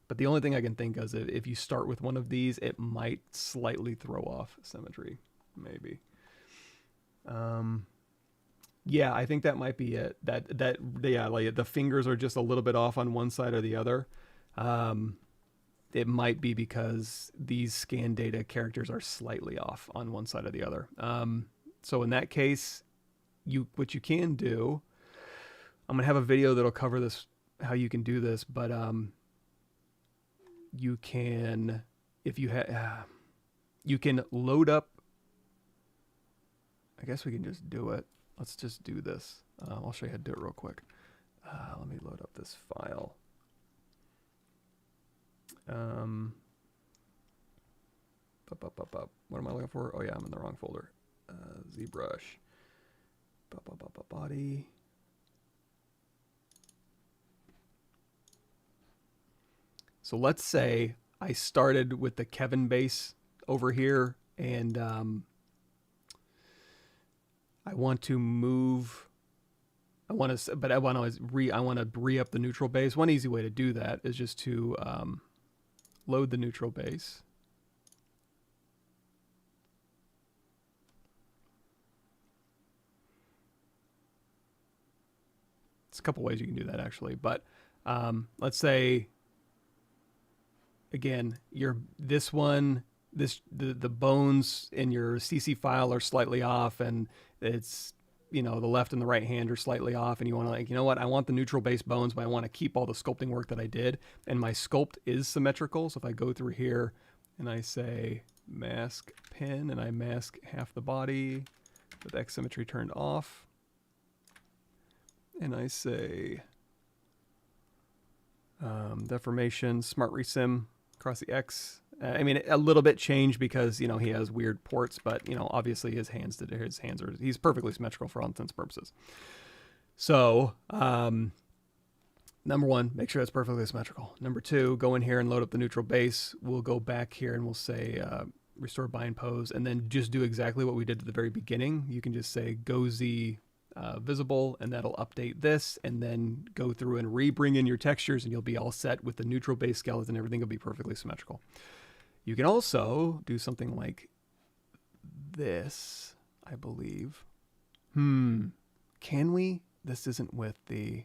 But the only thing I can think of is if you start with one of these, it might slightly throw off symmetry, maybe. Yeah, I think that might be it. Yeah, like the fingers are just a little bit off on one side or the other. It might be because these scan data characters are slightly off on one side or the other. So in that case, what you can do, I'm going to have a video that'll cover this, how you can do this, but you can, you can load up, I guess we can just do it. Let's just do this. I'll show you how to do it real quick. Let me load up this file. What am I looking for? Oh yeah, I'm in the wrong folder. ZBrush. Body. So let's say I started with the Kevin base over here, and I want to move. I want to re-up the neutral base. One easy way to do that is just to load the neutral base. There's a couple ways you can do that actually, but let's say again, the bones in your CC file are slightly off, and it's, you know, the left and the right hand are slightly off, and you want to, like, you know what, I want the neutral base bones, but I want to keep all the sculpting work that I did, and my sculpt is symmetrical. So if I go through here and I say mask pin, and I mask half the body with X symmetry turned off, and I say deformation, smart resim across the X. I mean, a little bit changed because, you know, he has weird ports, but, you know, obviously he's perfectly symmetrical for all intents and purposes. So, number one, make sure it's perfectly symmetrical. Number two, go in here and load up the neutral base. We'll go back here and we'll say restore bind pose, and then just do exactly what we did at the very beginning. You can just say GoZ visible, and that'll update this, and then go through and bring in your textures, and you'll be all set with the neutral base skeleton. Everything will be perfectly symmetrical. You can also do something like this, I believe. Can we? This isn't with the...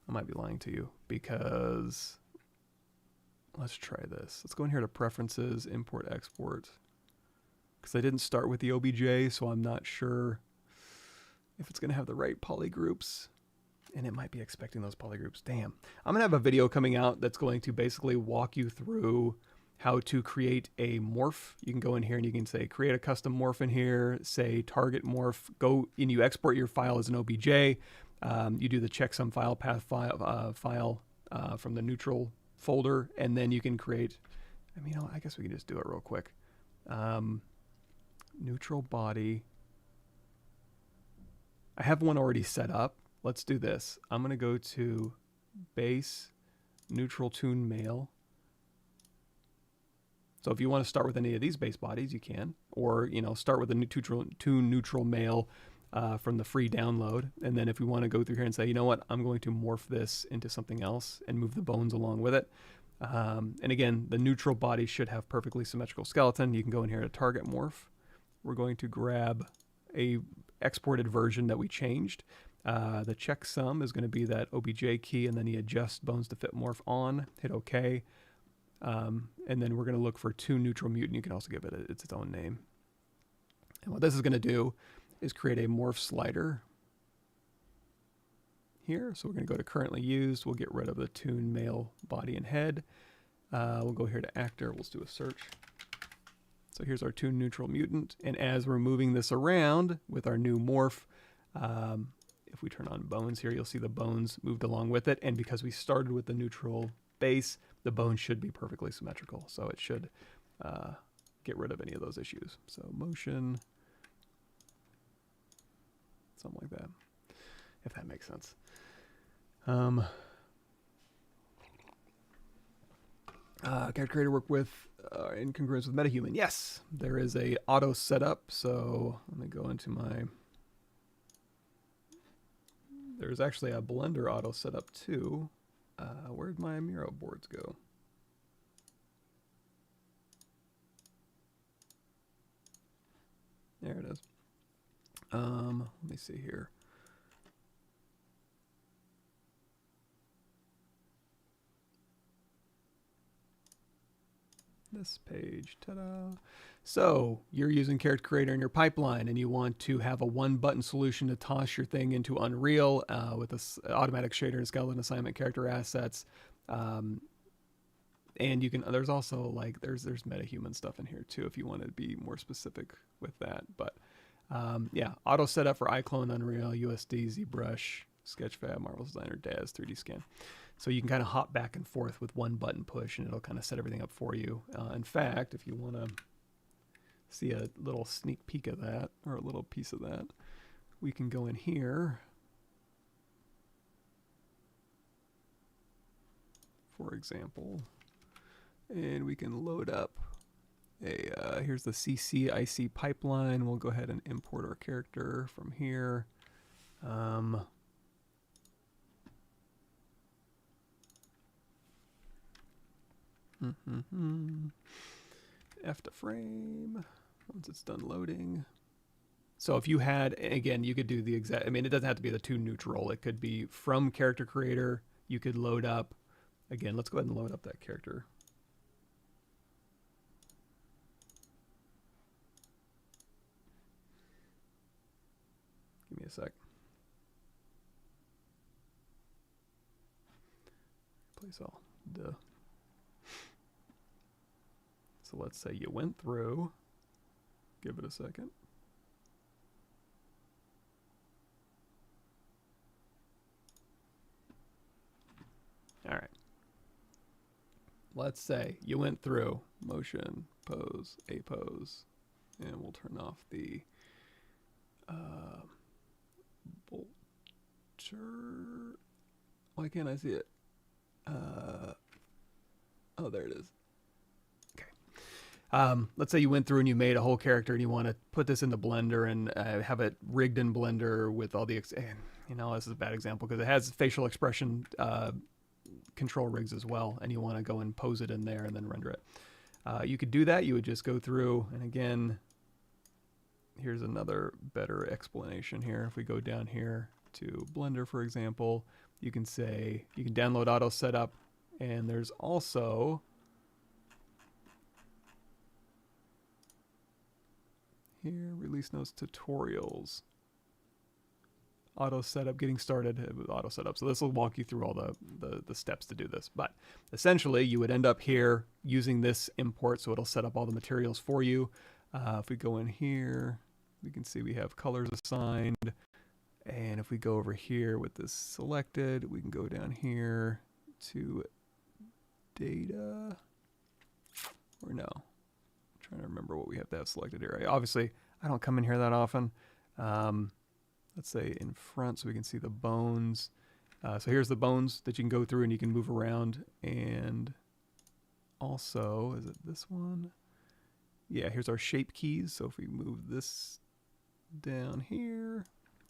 I might be lying to you, because let's try this. Let's go in here to preferences, import, export. Because I didn't start with the OBJ, so I'm not sure if it's going to have the right poly groups. And it might be expecting those poly groups. Damn. I'm going to have a video coming out that's going to basically walk you through how to create a morph. You can go in here and you can say create a custom morph in here, say target morph, go and you export your file as an OBJ. You do the checksum file path file from the neutral folder, and then you can create, I mean, I guess we can just do it real quick. Neutral body. I have one already set up. Let's do this. I'm going to go to base neutral tune male. So if you want to start with any of these base bodies, you can, or, you know, start with a tune neutral male from the free download. And then if we want to go through here and say, you know what, I'm going to morph this into something else and move the bones along with it. And again, the neutral body should have perfectly symmetrical skeleton. You can go in here to target morph. We're going to grab a exported version that we changed. The checksum is going to be that OBJ key, and then you adjust bones to fit morph on, hit OK. And then we're going to look for tune neutral mutant. You can also give it its own name. And what this is going to do is create a morph slider here. So we're going to go to currently used. We'll get rid of the tune male body and head. We'll go here to actor. We'll do a search. So here's our tune neutral mutant. And as we're moving this around with our new morph, if we turn on bones here, you'll see the bones moved along with it. And because we started with the neutral base, the bones should be perfectly symmetrical. So it should get rid of any of those issues. So motion, something like that, if that makes sense. Character creator work with incongruence with metahuman. Yes, there is a auto setup. So let me go into my... There's actually a Blender auto setup too. Where'd my Miro boards go? There it is. Let me see here. This page, ta-da. So you're using Character Creator in your pipeline, and you want to have a one-button solution to toss your thing into Unreal with this automatic shader and skeleton assignment character assets. And you can, there's also like, there's metahuman stuff in here too, if you want to be more specific with that. But Yeah, auto setup for iClone, Unreal, USD, ZBrush, Sketchfab, Marvel Designer, DAZ, 3D Scan. So you can kind of hop back and forth with one button push, and it'll kind of set everything up for you. In fact, if you want to see a little sneak peek of that, or a little piece of that, we can go in here, for example, and we can load up a, here's the CC-IC pipeline. We'll go ahead and import our character from here. F to frame once it's done loading. So if you had, again, you could do the exact, I mean, it doesn't have to be the two neutral. It could be from character creator. You could load up, again, let's go ahead and load up that character. Give me a sec. Replace all. Duh. So let's say you went through, give it a second. All right. Let's say you went through motion, pose, a pose, and we'll turn off the bolter. Why can't I see it? Oh, there it is. Let's say you went through and you made a whole character and you want to put this into Blender and have it rigged in Blender with all the, you know, this is a bad example because it has facial expression control rigs as well, and you want to go and pose it in there and then render it. You could do that. You would just go through, and again, here's another better explanation here. If we go down here to Blender, for example, you can say, you can download auto setup, and there's also here, release notes tutorials, auto setup, getting started with auto setup. So this will walk you through all the steps to do this. But essentially, you would end up here using this import, so it'll set up all the materials for you. If we go in here, we can see we have colors assigned. And if we go over here with this selected, we can go down here to data, or no. Trying to remember what we have to have selected here. Obviously, I don't come in here that often. Let's say in front so we can see the bones. So here's the bones that you can go through and you can move around. And also, is it this one? Yeah, here's our shape keys. So if we move this down here,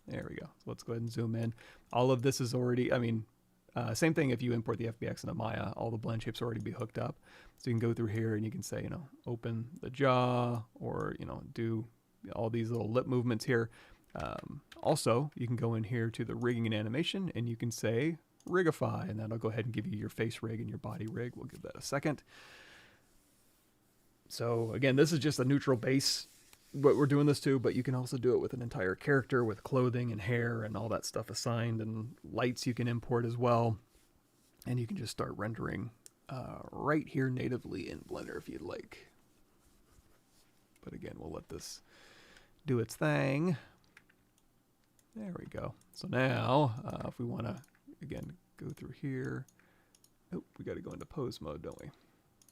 there we go. So let's go ahead and zoom in. All of this is already, I mean, same thing if you import the FBX into Maya, all the blend shapes already be hooked up. So you can go through here and you can say, you know, open the jaw, or, you know, do all these little lip movements here. Also, you can go in here to the rigging and animation and you can say Rigify, and that'll go ahead and give you your face rig and your body rig. We'll give that a second. So again, this is just a neutral base, what we're doing this to, but you can also do it with an entire character with clothing and hair and all that stuff assigned, and lights you can import as well. And you can just start rendering right here natively in Blender if you'd like. But again, we'll let this do its thing. There we go. So now, if we want to, again, go through here. Oh, we got to go into pose mode, don't we?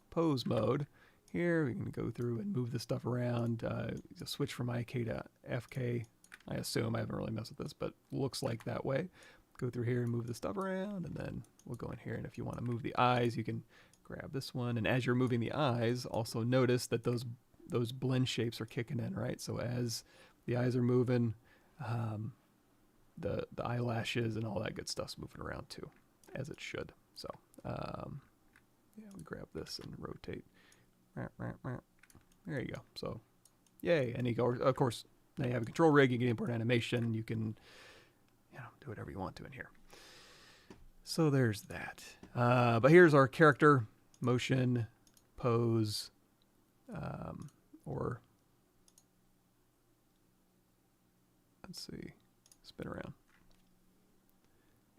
Pose mode. Here, we can go through and move this stuff around. Switch from IK to FK. I assume, I haven't really messed with this, but looks like that way. Go through here and move the stuff around, and then we'll go in here, and if you want to move the eyes, you can grab this one. And as you're moving the eyes, also notice that those blend shapes are kicking in, right? So as the eyes are moving, the eyelashes and all that good stuff's moving around too, as it should. So yeah, we grab this and rotate. There you go. So yay. And you go, of course, now you have a control rig, you can import animation, you can, you know, do whatever you want to in here. So there's that. But here's our character, motion, pose, or let's see, spin around.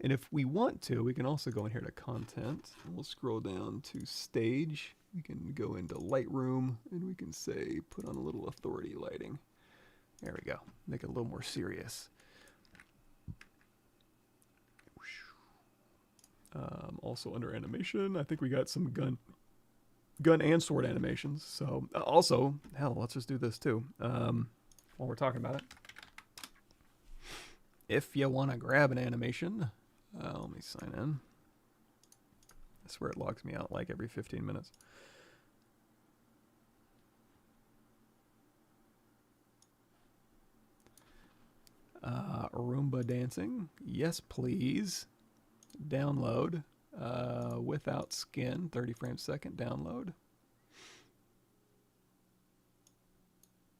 And if we want to, we can also go in here to content. We'll scroll down to stage. We can go into Lightroom and we can say, put on a little authority lighting. There we go. Make it a little more serious. Also under animation, I think we got some gun and sword animations. So also, hell, let's just do this too. While we're talking about it, if you want to grab an animation, let me sign in. I swear it logs me out like every 15 minutes. Roomba dancing, yes please. Download without skin, 30 frames a second download.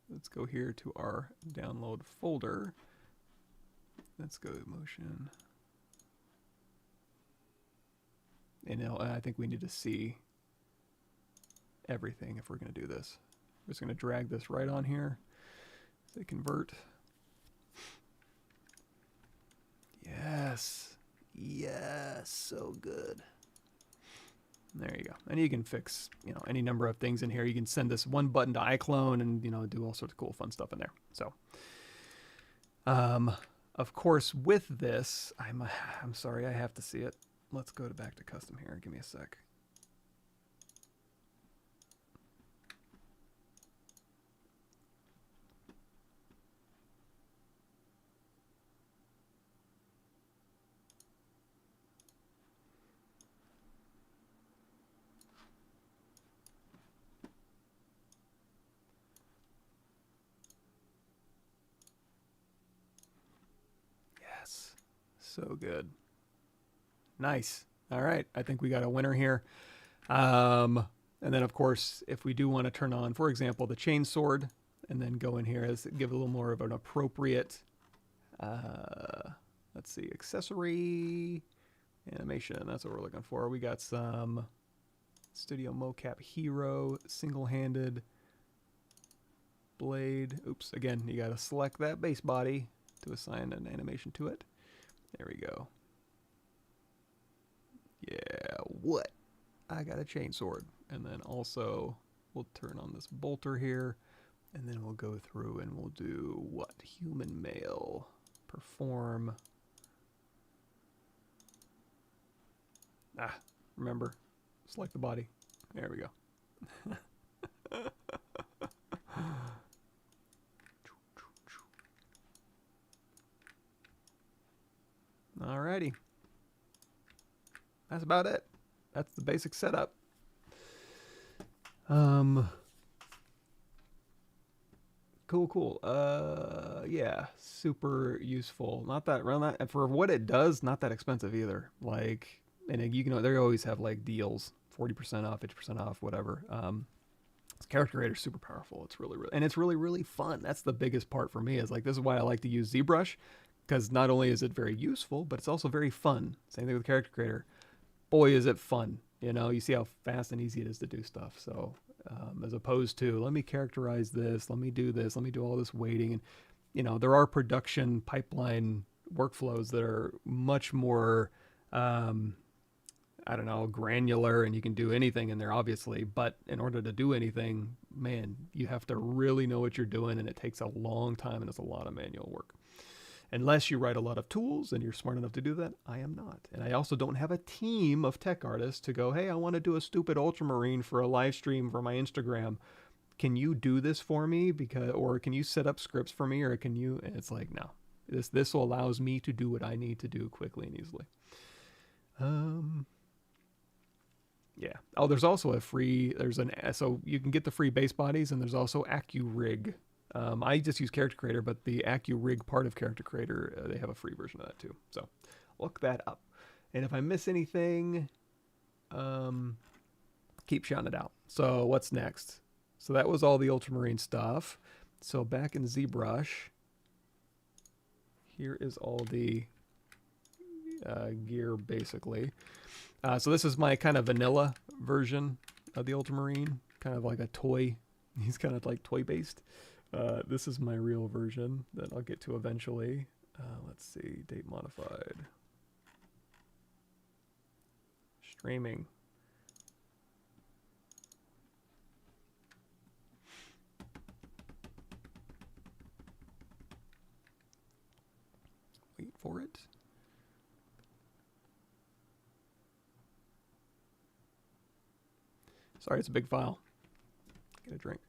Let's go here to our download folder. Let's go to motion. And I think we need to see everything if we're going to do this. We're just going to drag this right on here. Say convert. Yes. Yes, so good. There you go. And you can fix, any number of things in here. You can send this one button to iClone and, do all sorts of cool fun stuff in there. So, of course, with this, I'm sorry, I have to see it. Let's go back to custom here. Give me a sec. Yes, so good. Nice. All right, I think we got a winner here. And then, of course, if we do want to turn on, for example, the chain sword, and then go in here as give a little more of an appropriate, let's see, accessory animation. That's what we're looking for. We got some Studio Mocap Hero, single-handed blade. Oops, again, you got to select that base body to assign an animation to it. There we go. Yeah, what? I got a chainsword. And then also, we'll turn on this bolter here. And then we'll go through and we'll do what? Human male. Perform. Remember, select the body. There we go. Alrighty. That's about it. That's the basic setup. Cool. Yeah, super useful. Not that around that, and for what it does, not that expensive either. Like, and you can, they always have like deals, 40% off, 50% off, whatever. This character creator is super powerful. It's really fun. That's the biggest part for me. Is like, this is why I like to use ZBrush, because not only is it very useful, but it's also very fun. Same thing with character creator. Boy, is it fun. You see how fast and easy it is to do stuff. So as opposed to, let me characterize this, let me do this, let me do all this waiting. And, there are production pipeline workflows that are much more, granular, and you can do anything in there, obviously. But in order to do anything, man, you have to really know what you're doing, and it takes a long time, and it's a lot of manual work. Unless you write a lot of tools and you're smart enough to do that, I am not. And I also don't have a team of tech artists to go, hey, I want to do a stupid Ultramarine for a live stream for my Instagram. Can you do this for me? Or can you set up scripts for me? Or can you? And it's like, no. This allows me to do what I need to do quickly and easily. Yeah. Oh, there's also so you can get the free base bodies, and there's also AccuRig. I just use Character Creator, but the AccuRig part of Character Creator, they have a free version of that too. So look that up. And if I miss anything, keep shouting it out. So what's next? So that was all the Ultramarine stuff. So back in ZBrush, here is all the gear basically. So this is my kind of vanilla version of the Ultramarine, kind of like a toy. He's kind of like toy based. This is my real version that I'll get to eventually. Let's see, date modified. Streaming. Sorry, it's a big file. Get a drink.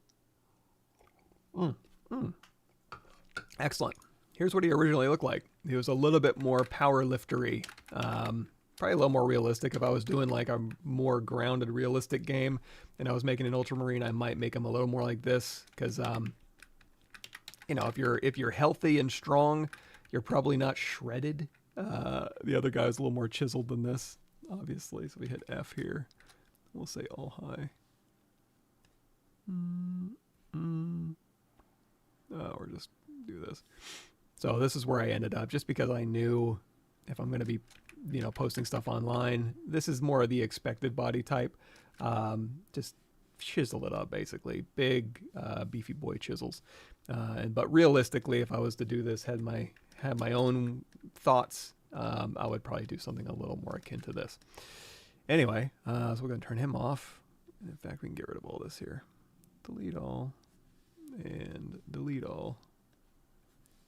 Excellent. Here's what he originally looked like. He was a little bit more power liftery. Probably a little more realistic. If I was doing like a more grounded, realistic game and I was making an Ultramarine, I might make him a little more like this. Because, you know, if you're healthy and strong, you're probably not shredded. The other guy is a little more chiseled than this, obviously. So we hit F here. We'll say all high. Or just do this. So this is where I ended up, just because I knew if I'm going to be, you know, posting stuff online, this is more of the expected body type. Just chisel it up, basically. Big, beefy boy chisels. But realistically, if I was to do this, had my own thoughts, I would probably do something a little more akin to this. Anyway, so we're going to turn him off. In fact, we can get rid of all this here. Delete all. And delete all.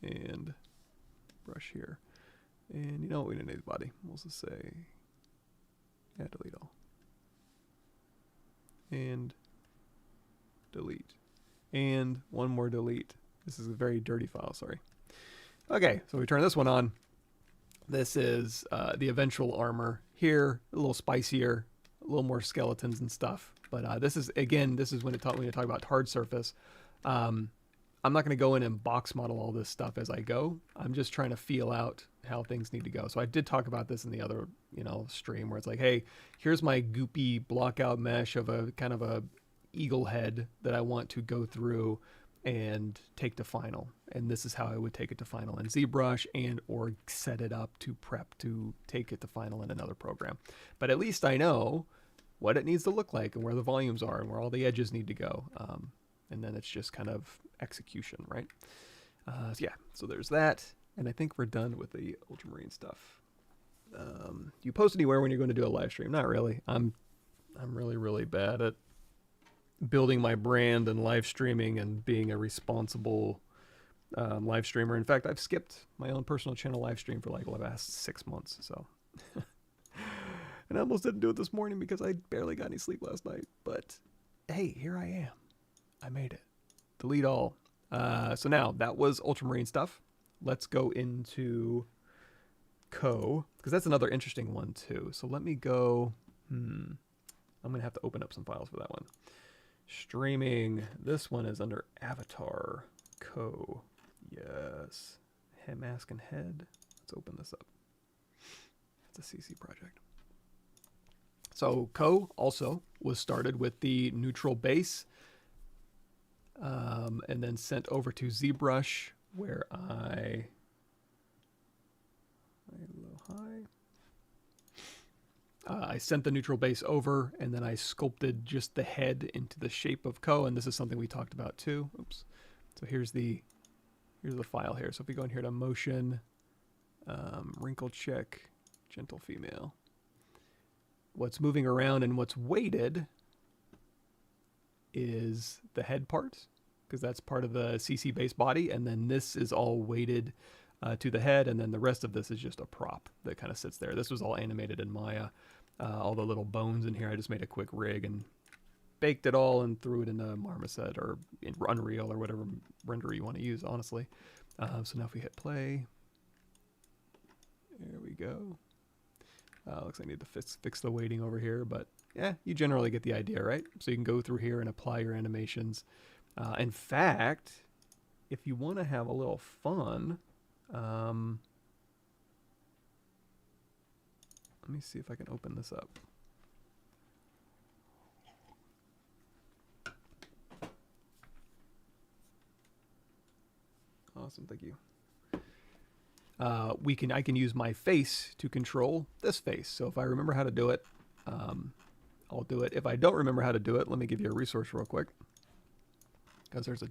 And brush here. And you know what, we didn't need the body. We'll just say, yeah, delete all. And delete. And one more delete. This is a very dirty file, sorry. Okay, so we turn this one on. This is the eventual armor. Here, a little spicier, a little more skeletons and stuff. But this is, again, this is when you talk about hard surface. I'm not going to go in and box model all this stuff as I go. I'm just trying to feel out how things need to go. So I did talk about this in the other, you know, stream where it's like, hey, here's my goopy blockout mesh of a kind of a eagle head that I want to go through and take to final. And this is how I would take it to final in ZBrush and or set it up to prep to take it to final in another program. But at least I know what it needs to look like and where the volumes are and where all the edges need to go. And then it's just kind of execution, right? So yeah, so there's that. And I think we're done with the Ultramarine stuff. Do you post anywhere when you're going to do a live stream? Not really. I'm really, really bad at building my brand and live streaming and being a responsible live streamer. In fact, I've skipped my own personal channel live stream for like the last 6 months. So, and I almost didn't do it this morning because I barely got any sleep last night. But hey, here I am. I made it. Delete all. So now that was Ultramarine stuff. Let's go into Koh, because that's another interesting one too. So let me go. I'm going to have to open up some files for that one. Streaming. This one is under Avatar. Koh. Yes. Head mask and head. Let's open this up. It's a CC project. So Koh also was started with the neutral base. And then sent over to ZBrush, where I sent the neutral base over, and then I sculpted just the head into the shape of Koh, and this is something we talked about too. Oops. So here's the file here. So if we go in here to motion, wrinkle check, gentle female. What's moving around and what's weighted is the head part, because that's part of the CC base body, and then this is all weighted to the head, and then the rest of this is just a prop that kind of sits there. This was all animated in Maya. All the little bones in here, I just made a quick rig and baked it all and threw it into Marmoset or in Unreal or whatever renderer you want to use, honestly. So now if we hit play, there we go. Looks like I need to fix the weighting over here, but yeah, you generally get the idea, right? So you can go through here and apply your animations. In fact, if you want to have a little fun, let me see if I can open this up. Awesome, thank you. I can use my face to control this face. So if I remember how to do it, I'll do it. If I don't remember how to do it, let me give you a resource real quick, because there's a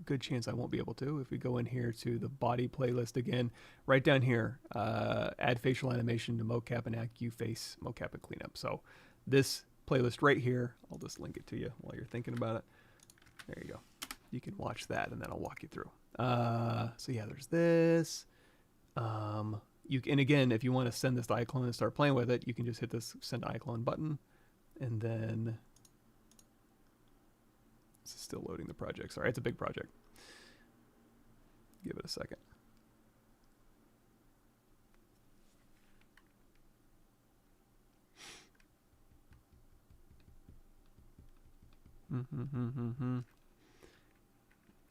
good chance I won't be able to. If we go in here to the body playlist again, right down here, add facial animation to mocap and Accuface mocap and cleanup. So this playlist right here, I'll just link it to you while you're thinking about it. There you go. You can watch that, and then I'll walk you through. So yeah, there's this. And again, if you want to send this to iClone and start playing with it, you can just hit this send iClone button, and then This is still loading the project. Sorry, it's a big project. Give it a second.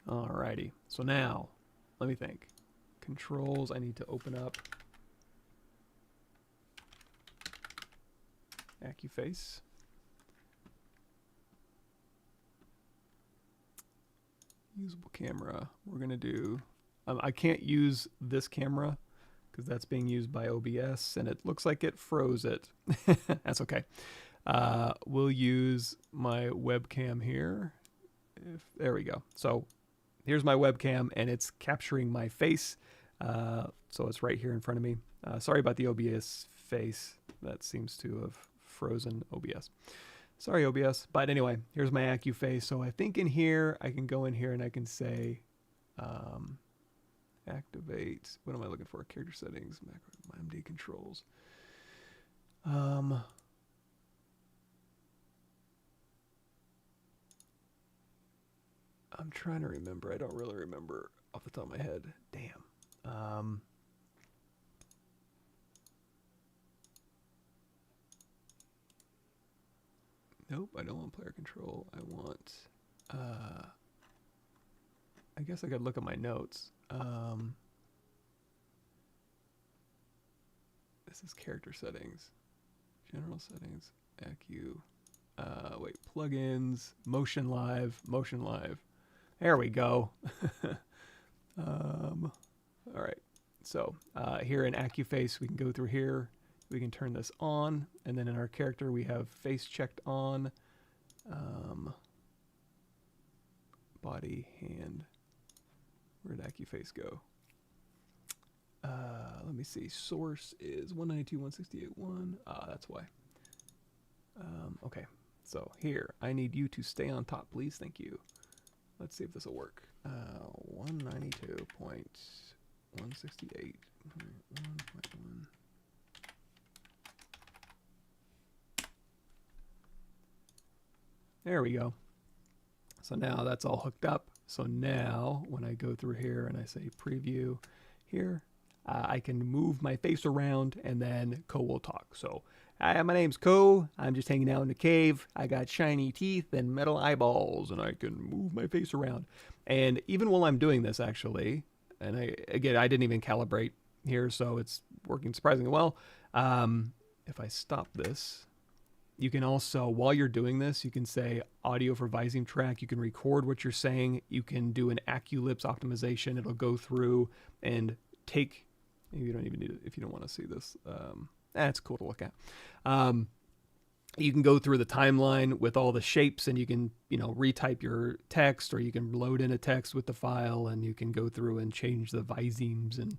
Alrighty. So now, let me think. Controls, I need to open up Accuface. Usable camera. We're going to do... I can't use this camera because that's being used by OBS, and it looks like it froze it. That's okay. We'll use my webcam here. There we go. So here's my webcam, and it's capturing my face. So it's right here in front of me. Sorry about the OBS face. That seems to have frozen OBS. Sorry, OBS. But anyway, here's my Accuface. So I think in here, I can go in here and I can say, activate. What am I looking for? Character settings, macro, MD controls. I'm trying to remember. I don't really remember off the top of my head. Damn. Nope, I don't want player control. I want, I guess I could look at my notes. This is character settings, general settings, Accu, wait, plugins, motion live. There we go. All right. So here in Accuface, we can go through here. We can turn this on, and then in our character, we have face checked on, body, hand. Where'd Accuface go? Let me see. Source is 192.168.1. That's why. Okay. So here, I need you to stay on top, please. Thank you. Let's see if this will work. 192.168.1.1. There we go. So now that's all hooked up. So now when I go through here and I say preview here, I can move my face around and then Koh will talk. So, hi, my name's Koh. I'm just hanging out in the cave. I got shiny teeth and metal eyeballs, and I can move my face around. And even while I'm doing this, actually, and I didn't even calibrate here, so it's working surprisingly well. If I stop this, you can also, while you're doing this, you can say audio for Vising track. You can record what you're saying. You can do an Acculips optimization. It'll go through and take... You don't even need it if you don't want to see this. It's cool to look at. You can go through the timeline with all the shapes, and you can, retype your text, or you can load in a text with the file, and you can go through and change the visings and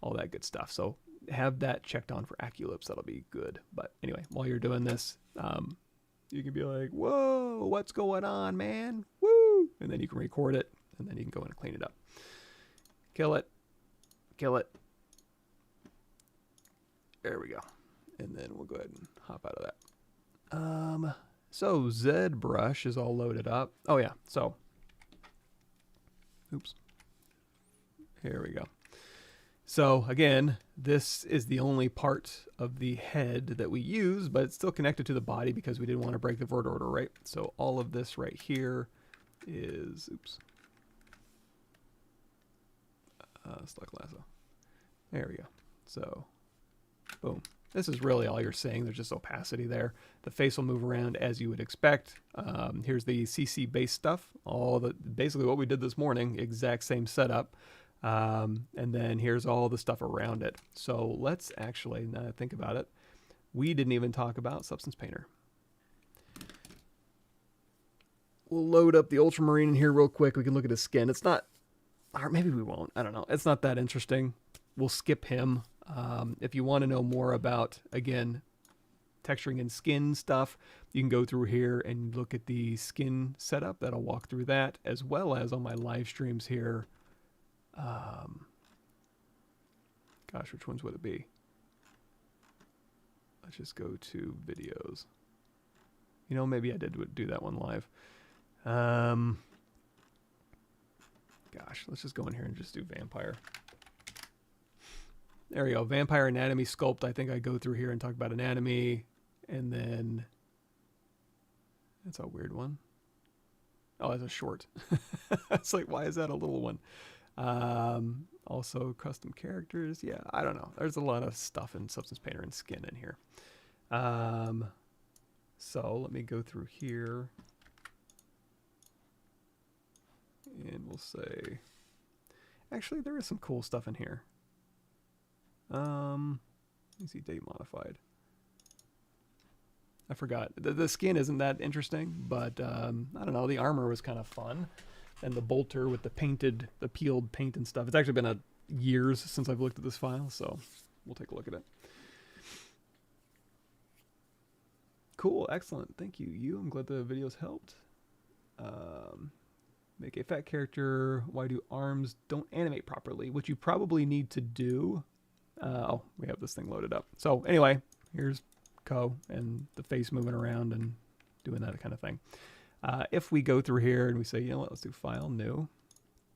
all that good stuff. So have that checked on for Acculips. That'll be good. But anyway, while you're doing this, you can be like, whoa, what's going on, man? Woo! And then you can record it, and then you can go in and clean it up. Kill it. Kill it. There we go. And then we'll go ahead and hop out of that. So ZBrush is all loaded up. Oh yeah, so, oops. Here we go. So again, this is the only part of the head that we use, but it's still connected to the body because we didn't want to break the vert order, right? So all of this right here is, oops. Select lasso. There we go. So, boom. This is really all you're seeing. There's just opacity there. The face will move around as you would expect. Here's the CC base stuff. Basically what we did this morning, exact same setup. And then here's all the stuff around it. So let's actually, now that I think about it, we didn't even talk about Substance Painter. We'll load up the Ultramarine in here real quick. We can look at his skin. It's not, or maybe we won't. I don't know. It's not that interesting. We'll skip him. If you want to know more about, again, texturing and skin stuff, you can go through here and look at the skin setup. That'll walk through that, as well as on my live streams here. Gosh, which ones would it be? Let's just go to videos. Maybe I did do that one live. Gosh, let's just go in here and just do vampire. There we go. Vampire anatomy sculpt. I think I go through here and talk about anatomy. And then that's a weird one. Oh, that's a short. It's like, why is that a little one? Also custom characters. Yeah, I don't know. There's a lot of stuff in Substance Painter and Skin in here. So let me go through here. And we'll say, actually, there is some cool stuff in here. Let me see, date modified. I forgot. The skin isn't that interesting, but I don't know. The armor was kind of fun. And the bolter with the peeled paint and stuff. It's actually been years since I've looked at this file, so we'll take a look at it. Cool, excellent. Thank you. I'm glad the videos helped. Make a fat character. Why do arms don't animate properly? What you probably need to do. Oh, we have this thing loaded up. So anyway, here's Koh and the face moving around and doing that kind of thing. If we go through here and we say, you know what, let's do File, New.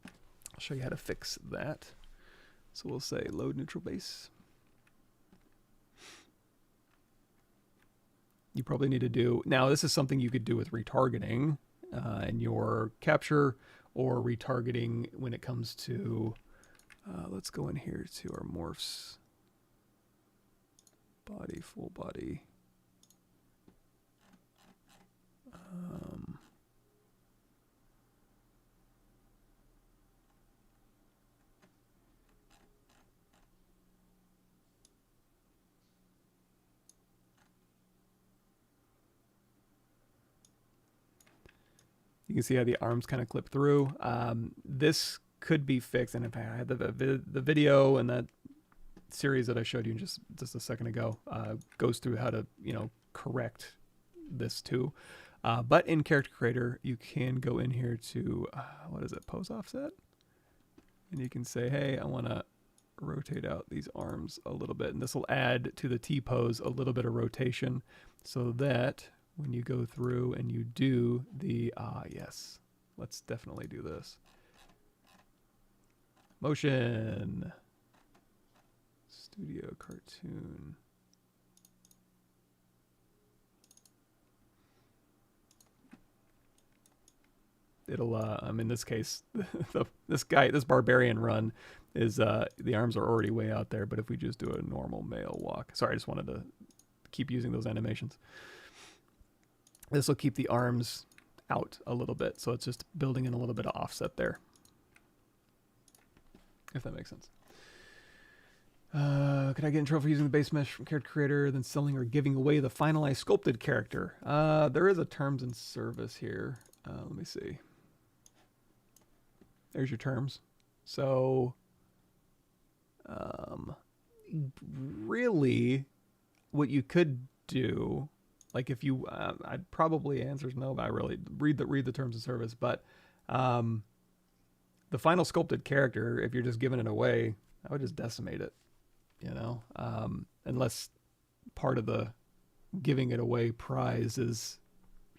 I'll show you how to fix that. So we'll say Load Neutral Base. You probably need to do, now this is something you could do with retargeting in your capture, or retargeting when it comes to, let's go in here to our morphs. Body, full body. You can see how the arms kind of clip through. This could be fixed, and if I had the video and that series that I showed you just a second ago goes through how to correct this too. But in Character Creator, you can go in here to what is it, pose offset, and you can say, hey, I want to rotate out these arms a little bit, and this will add to the T pose a little bit of rotation, so that when you go through and you do the, yes, let's definitely do this. Motion. Studio cartoon. It'll, in this case, this barbarian run is, the arms are already way out there, but if we just do a normal male walk, sorry, I just wanted to keep using those animations. This will keep the arms out a little bit, so it's just building in a little bit of offset there, if that makes sense. Could I get in trouble for using the base mesh from Character Creator, then selling or giving away the finalized sculpted character? There is a terms and service here. Let me see. There's your terms. So, really, what you could do, like if you, I'd probably answers no, but I really read the terms of service. But the final sculpted character, if you're just giving it away, I would just decimate it, unless part of the giving it away prize is,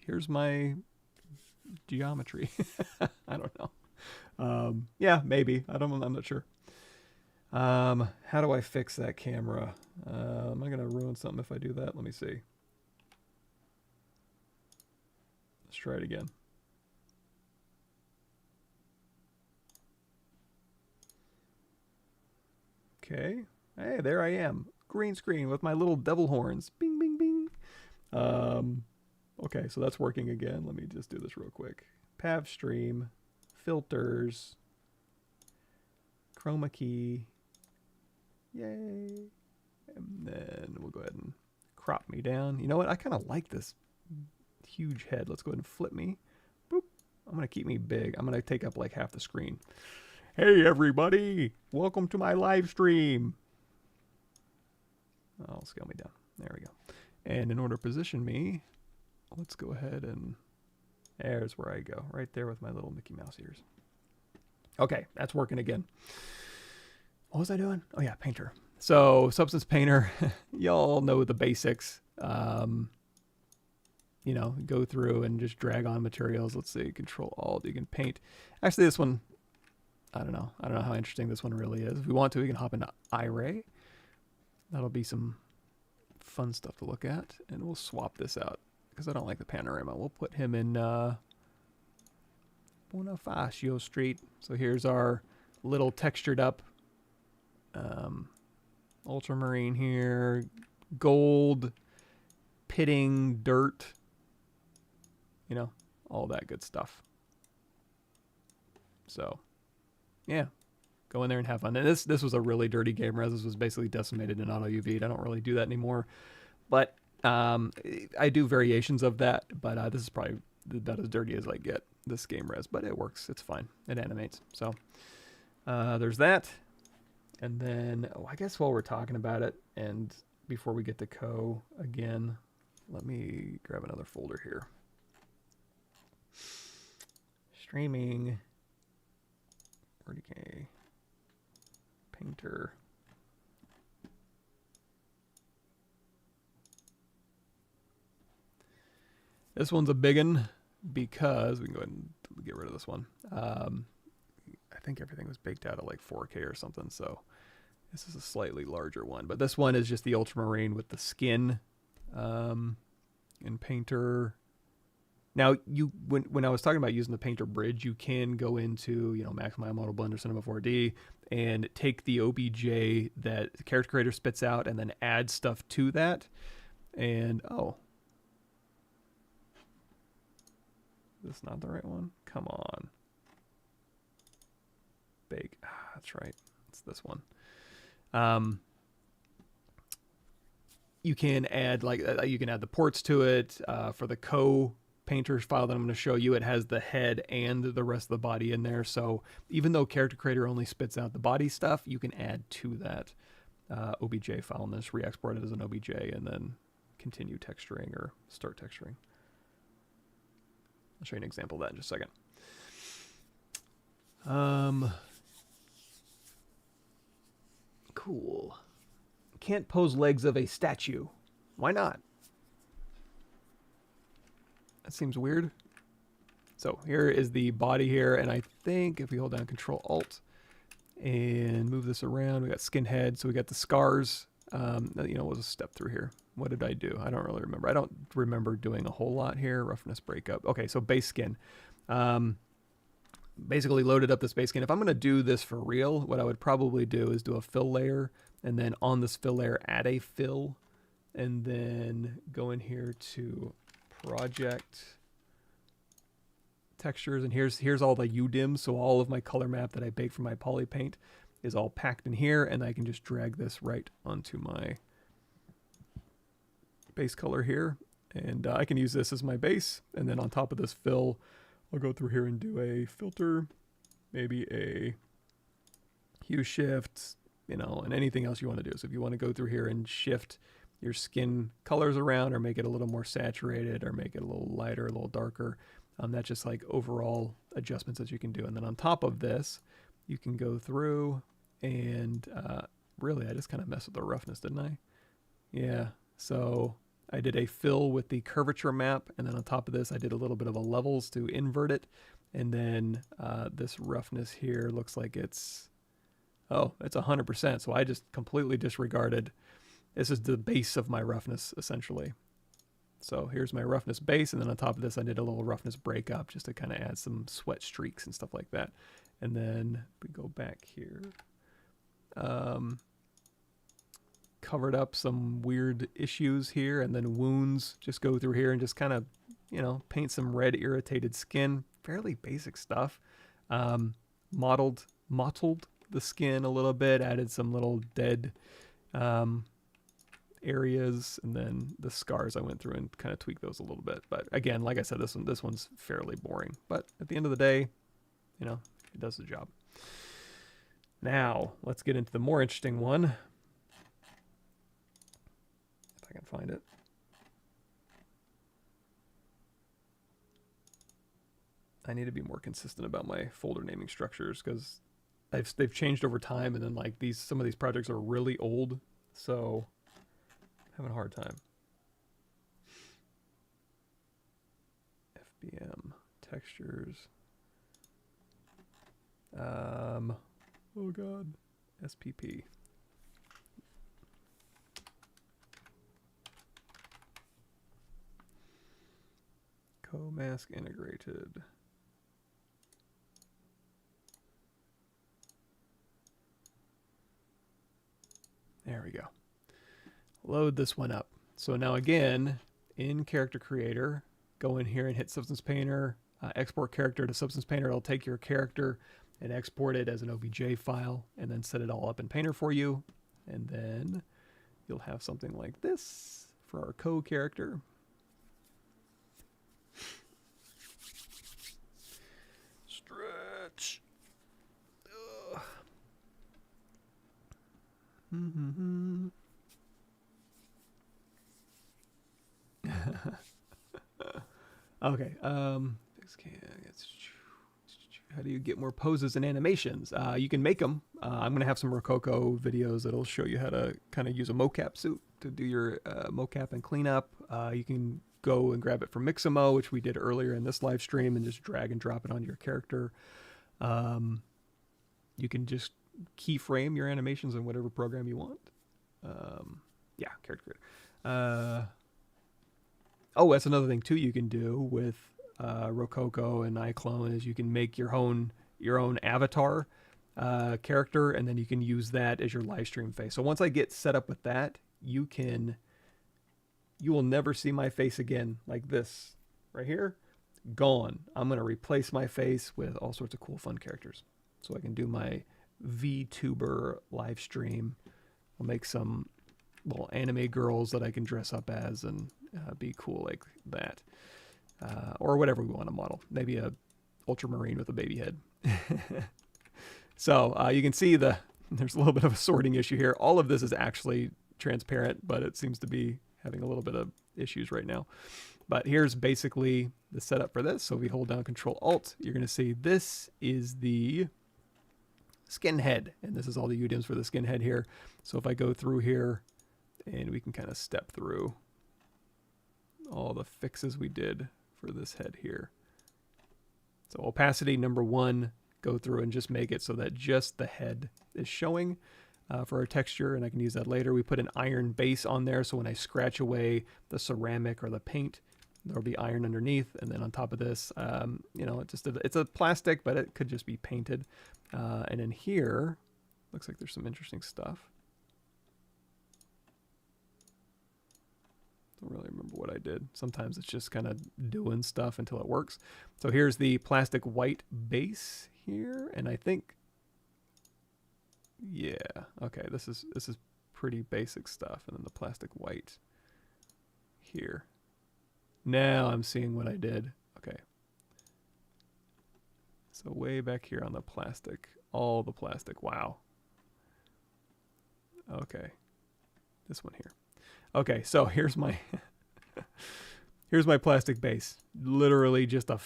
here's my geometry. I don't know. Yeah, maybe. I'm not sure. How do I fix that camera? Am I going to ruin something if I do that? Let me see. Let's try it again. Okay. Hey, there I am. Green screen with my little devil horns. Bing, bing, bing. Okay, so that's working again. Let me just do this real quick. Pav stream, filters, chroma key. Yay. And then we'll go ahead and crop me down. You know what? I kind of like this huge head. Let's go ahead and flip me. Boop. I'm going to keep me big. I'm going to take up like half the screen. Hey, everybody. Welcome to my live stream. I'll scale me down. There we go. And in order to position me, let's go ahead and there's where I go. Right there with my little Mickey Mouse ears. Okay, that's working again. What was I doing? Oh, yeah, Painter. So, Substance Painter, y'all know the basics. you know, go through and just drag on materials. Let's see, Control Alt, you can paint. Actually, this one, I don't know how interesting this one really is. If we want to, we can hop into iRay. That'll be some fun stuff to look at. And we'll swap this out because I don't like the panorama. We'll put him in Bonifacio Street. So here's our little textured up ultramarine here. Gold, pitting, dirt. You know, all that good stuff. So, yeah. Go in there and have fun. And this was a really dirty game res. This was basically decimated in auto UV. I don't really do that anymore. But I do variations of that. But this is probably about as dirty as I get, this game res. But it works. It's fine. It animates. So there's that. And then, I guess while we're talking about it, and before we get to Koh again, let me grab another folder here. Streaming. RDK. Painter. This one's a big one because we can go ahead and get rid of this one. I think everything was baked out at like 4K or something, so this is a slightly larger one. But this one is just the ultramarine with the skin in Painter. Now, when I was talking about using the Painter bridge, you can go into, you know, Maximize Model Blender Cinema 4D and take the OBJ that the character creator spits out and then add stuff to that. And, oh. Is this not the right one? Come on. Bake. Ah, that's right. It's this one. You can add you can add the ports to it. For the Koh Painter file that I'm going to show you, it has the head and the rest of the body in there. So even though character creator only spits out the body stuff, you can add to that OBJ file and just re-export it as an OBJ and then continue texturing or start texturing. I'll show you an example of that in just a second. Cool. Can't pose legs of a statue. Why not? That seems weird. So here is the body here, and I think if we hold down Control Alt and move this around, we got skin head, so we got the scars. You know, what was a step through here? What did I do? I don't really remember. I don't remember doing a whole lot here. Roughness breakup. Okay, so base skin. Basically loaded up this base skin. If I'm going to do this for real, what I would probably do is do a fill layer, and then on this fill layer add a fill, and then go in here to project textures, and here's all the UDIMs, so all of my color map that I baked from my poly paint is all packed in here, and I can just drag this right onto my base color here, and I can use this as my base, and then on top of this fill, I'll go through here and do a filter, maybe a hue shift, you know, and anything else you want to do. So if you want to go through here and shift your skin colors around or make it a little more saturated or make it a little lighter, a little darker, that's just like overall adjustments that you can do. And then on top of this, you can go through and really, I just kind of messed with the roughness, didn't I? Yeah, so I did a fill with the curvature map, and then on top of this, I did a little bit of a levels to invert it, and then this roughness here looks like it's 100%, so I just completely disregarded. This is the base of my roughness, essentially. So here's my roughness base, and then on top of this, I did a little roughness breakup just to kind of add some sweat streaks and stuff like that. And then we go back here. Covered up some weird issues here, and then wounds. Just go through here and just kind of, you know, paint some red irritated skin. Fairly basic stuff. Mottled the skin a little bit, added some little dead areas, and then the scars I went through and kind of tweaked those a little bit. But again, like I said, this one's fairly boring. But at the end of the day, you know, it does the job. Now, let's get into the more interesting one. If I can find it. I need to be more consistent about my folder naming structures because they've changed over time, and then like some of these projects are really old, so I'm having a hard time. textures. Oh god, SPP. Koh mask integrated. There we go. Load this one up. So now again, in Character Creator, go in here and hit Substance Painter, export character to Substance Painter. It'll take your character and export it as an OBJ file and then set it all up in Painter for you. And then you'll have something like this for our Koh character. Stretch. Okay. How do you get more poses and animations? You can make them. I'm going to have some Rococo videos that'll show you how to kind of use a mocap suit to do your mocap and cleanup. You can go and grab it from Mixamo, which we did earlier in this live stream, and just drag and drop it onto your character. You can just keyframe your animations in whatever program you want. Yeah, Character Creator. Oh, that's another thing too you can do with Rococo and iClone is you can make your own avatar character, and then you can use that as your live stream face. So once I get set up with that, you will never see my face again like this right here. Gone. I'm going to replace my face with all sorts of cool fun characters. So I can do my VTuber live stream. I'll make some little anime girls that I can dress up as and be cool like that. Or whatever we want to model. Maybe a Ultramarine with a baby head. So you can see there's a little bit of a sorting issue here. All of this is actually transparent, but it seems to be having a little bit of issues right now. But here's basically the setup for this. So if we hold down Control-Alt, you're going to see this is the skin head. And this is all the UDIMs for the skin head here. So if I go through here, and we can kind of step through all the fixes we did for this head here. So opacity number 1, go through and just make it so that just the head is showing for our texture, and I can use that later. We put an iron base on there, so when I scratch away the ceramic or the paint, there'll be iron underneath, and then on top of this, you know, it's a plastic, but it could just be painted. And in here, looks like there's some interesting stuff. Don't really remember what I did. Sometimes it's just kind of doing stuff until it works. So here's the plastic white base here, and I think, yeah, okay, this is pretty basic stuff, and then the plastic white here. Now I'm seeing what I did. Okay. So way back here on the plastic, all the plastic. Wow. Okay. This one here. Okay, so here's my here's my plastic base. Literally just a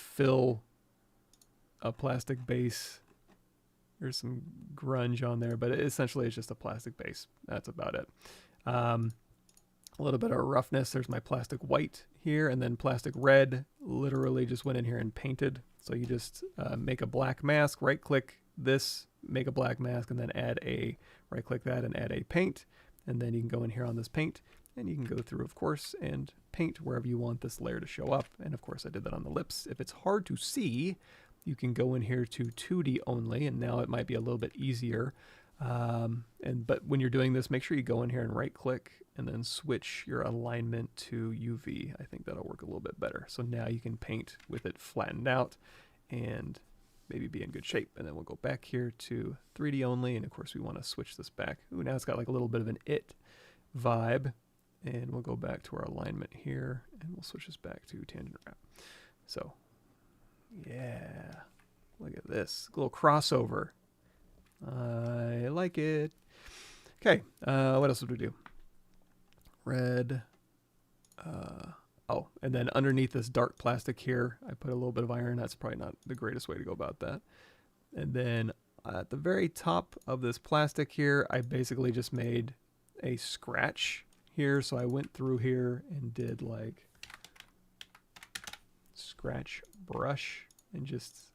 plastic base. There's some grunge on there, but essentially it's just a plastic base. That's about it. A little bit of roughness. There's my plastic white here, and then plastic red. Literally just went in here and painted. So you just make a black mask, right click this, make a black mask, and then right click that and add a paint. And then you can go in here on this paint, and you can go through, of course, and paint wherever you want this layer to show up. And of course I did that on the lips. If it's hard to see, you can go in here to 2D only, and now it might be a little bit easier. But when you're doing this, make sure you go in here and right click and then switch your alignment to UV. I think that'll work a little bit better. So now you can paint with it flattened out and maybe be in good shape. And then we'll go back here to 3D only, and of course we want to switch this back. Ooh, now it's got like a little bit of an it vibe. And we'll go back to our alignment here, and we'll switch this back to tangent wrap. So, yeah, look at this. A little crossover. I like it. Okay, what else did we do? Red. Oh, and then underneath this dark plastic here, I put a little bit of iron. That's probably not the greatest way to go about that. And then at the very top of this plastic here, I basically just made a scratch here. So I went through here and did like scratch brush and just,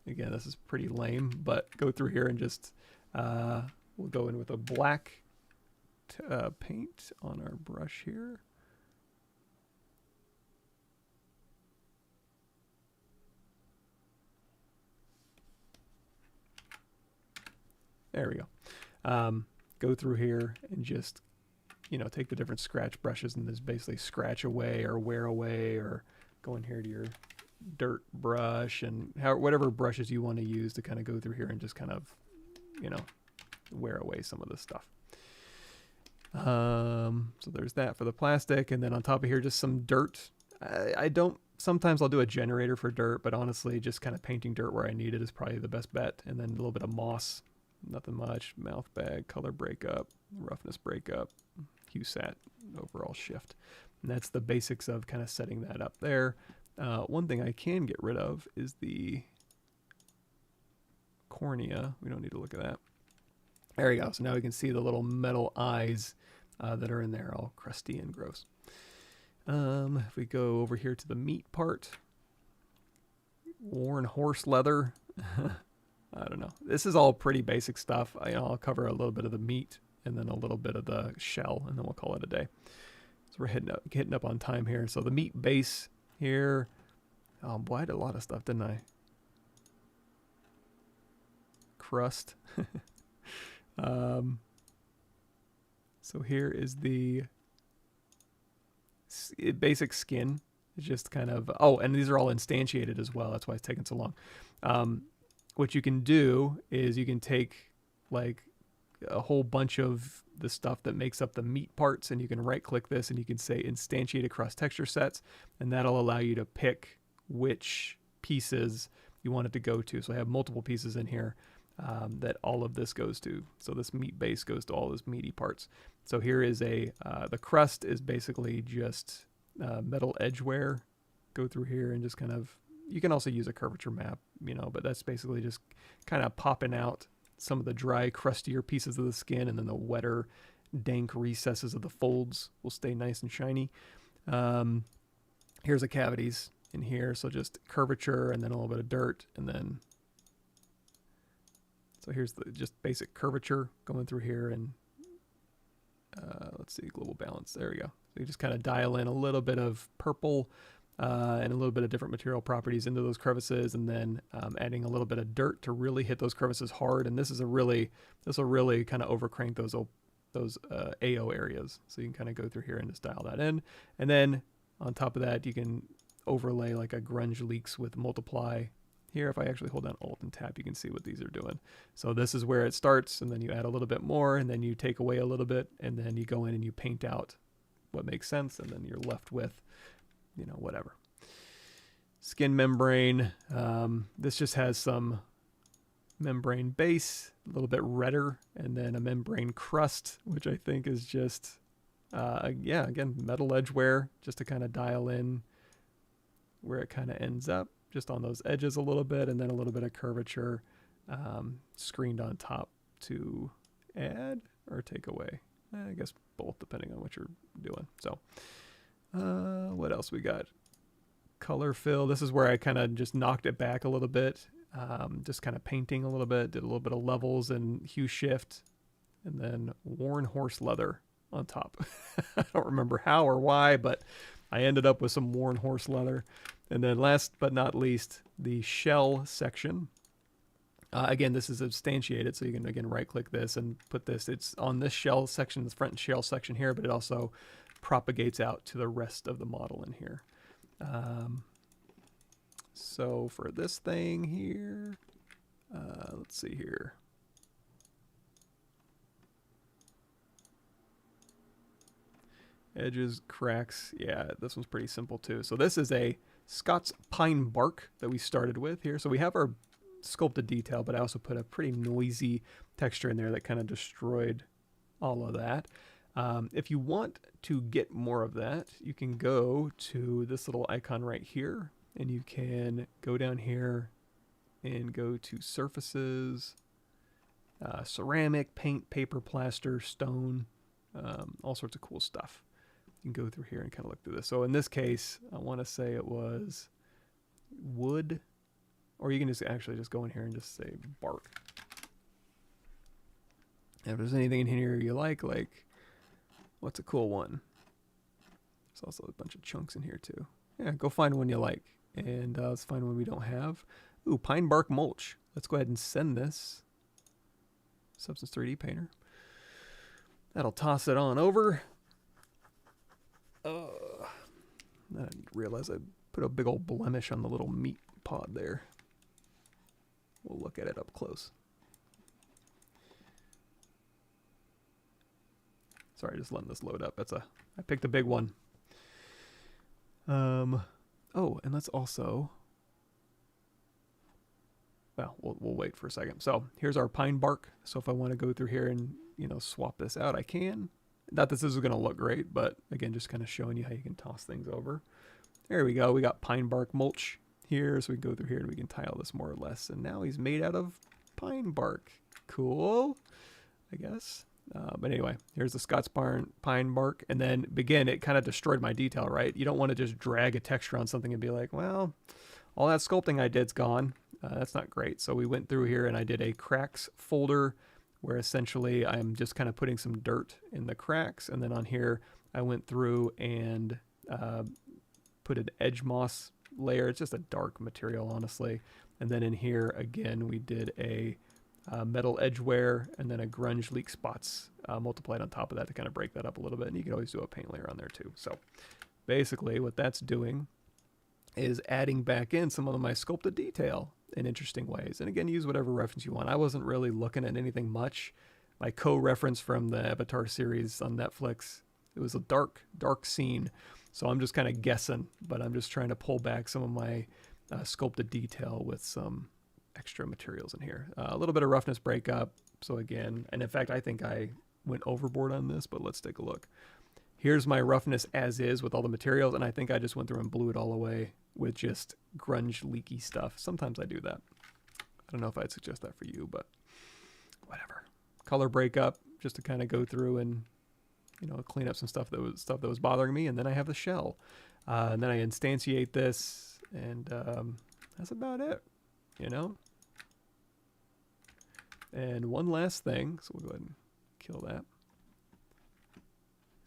again, this is pretty lame, but go through here and just, we'll go in with a black paint on our brush here. There we go. Go through here and just, you know, take the different scratch brushes and just basically scratch away or wear away, or go in here to your dirt brush and whatever brushes you want to use to kind of go through here and just kind of, you know, wear away some of this stuff. So there's that for the plastic, and then on top of here just some dirt. Sometimes I'll do a generator for dirt, but honestly just kind of painting dirt where I need it is probably the best bet. And then a little bit of moss, nothing much, mouth bag, color breakup, roughness breakup, hue sat, overall shift. And that's the basics of kind of setting that up there. One thing I can get rid of is the cornea. We don't need to look at that. There we go. So now we can see the little metal eyes that are in there, all crusty and gross. If we go over here to the meat part, worn horse leather. I don't know. This is all pretty basic stuff. I'll cover a little bit of the meat and then a little bit of the shell, and then we'll call it a day. So we're hitting up on time here. So the meat base here. Oh boy, I did a lot of stuff, didn't I? Crust. So here is the basic skin. It's just kind of, oh, and these are all instantiated as well. That's why it's taking so long. What you can do is you can take like a whole bunch of the stuff that makes up the meat parts, and you can right click this and you can say instantiate across texture sets, and that'll allow you to pick which pieces you want it to go to. So I have multiple pieces in here that all of this goes to. So this meat base goes to all those meaty parts. So here is the crust is basically just metal edge wear. Go through here and just kind of, you can also use a curvature map, but that's basically just kind of popping out some of the dry, crustier pieces of the skin, and then the wetter, dank recesses of the folds will stay nice and shiny. Here's the cavities in here, so just curvature and then a little bit of dirt, and then so here's the just basic curvature going through here, and let's see, global balance. There we go. So you just kind of dial in a little bit of purple and a little bit of different material properties into those crevices, and then adding a little bit of dirt to really hit those crevices hard. And this will really kind of overcrank those AO areas. So you can kind of go through here and just dial that in. And then on top of that, you can overlay like a grunge leaks with multiply. Here, if I actually hold down Alt and Tab, you can see what these are doing. So this is where it starts, and then you add a little bit more, and then you take away a little bit, and then you go in and you paint out what makes sense, and then you're left with, whatever. Skin membrane. This just has some membrane base, a little bit redder, and then a membrane crust, which I think is just, again, metal edge wear, just to kind of dial in where it kind of ends up, just on those edges a little bit, and then a little bit of curvature screened on top to add or take away. I guess both, depending on what you're doing. So what else we got? Color fill. This is where I kind of just knocked it back a little bit, just kind of painting a little bit, did a little bit of levels and hue shift, and then worn horse leather on top. I don't remember how or why, but I ended up with some worn horse leather. And then last but not least, the shell section. Again, this is instantiated, so you can, again, right-click this and put this. It's on this shell section, this front shell section here, but it also propagates out to the rest of the model in here. So for this thing here, let's see here. Edges, cracks. Yeah, this one's pretty simple too. So this is a Scott's pine bark that we started with here. So we have our sculpted detail, but I also put a pretty noisy texture in there that kind of destroyed all of that. If you want to get more of that, you can go to this little icon right here, and you can go down here and go to surfaces, ceramic, paint, paper, plaster, stone, all sorts of cool stuff. You can go through here and kind of look through this. So in this case, I want to say it was wood Or you can just actually just go in here and just say bark. And if there's anything in here you like what's a cool one? There's also a bunch of chunks in here too. Yeah, go find one you like. And let's find one we don't have. Ooh, pine bark mulch. Let's go ahead and send this. Substance 3D Painter. That'll toss it on over. I didn't realize I put a big old blemish on the little meat pod there. We'll look at it up close. Sorry, just letting this load up. I picked a big one. Oh, and let's also, well, we'll wait for a second. So here's our pine bark. So if I want to go through here and, you know, swap this out, I can. Not that this is going to look great, but again, just kind of showing you how you can toss things over. There we go. We got pine bark mulch here. So we can go through here and we can tile this more or less. And now he's made out of pine bark. Cool, I guess. But anyway, here's the Scots pine bark. And then, again, it kind of destroyed my detail, right? You don't want to just drag a texture on something and be like, well, all that sculpting I did's gone. That's not great. So we went through here and I did a cracks folder where essentially I'm just kind of putting some dirt in the cracks. And then on here, I went through and put an edge moss layer. It's just a dark material, honestly. And then in here, again, we did a metal edge wear and then a grunge leak spots multiplied on top of that to kind of break that up a little bit. And you can always do a paint layer on there too. So basically what that's doing is adding back in some of my sculpted detail in interesting ways. And again, use whatever reference you want. I wasn't really looking at anything much. My co-reference from the Avatar series on Netflix, it was a dark scene. So I'm just kind of guessing, but I'm just trying to pull back some of my sculpted detail with some extra materials in here. A little bit of roughness breakup. So again, and in fact, I think I went overboard on this, but let's take a look. Here's my roughness as is with all the materials, and I think I just went through and blew it all away with just grunge leaky stuff. Sometimes I do that. I don't know if I'd suggest that for you, but whatever. Color breakup, just to kind of go through and, you know, clean up some stuff that was bothering me, and then I have the shell. And then I instantiate this, and that's about it, you know? And one last thing, so we'll go ahead and kill that.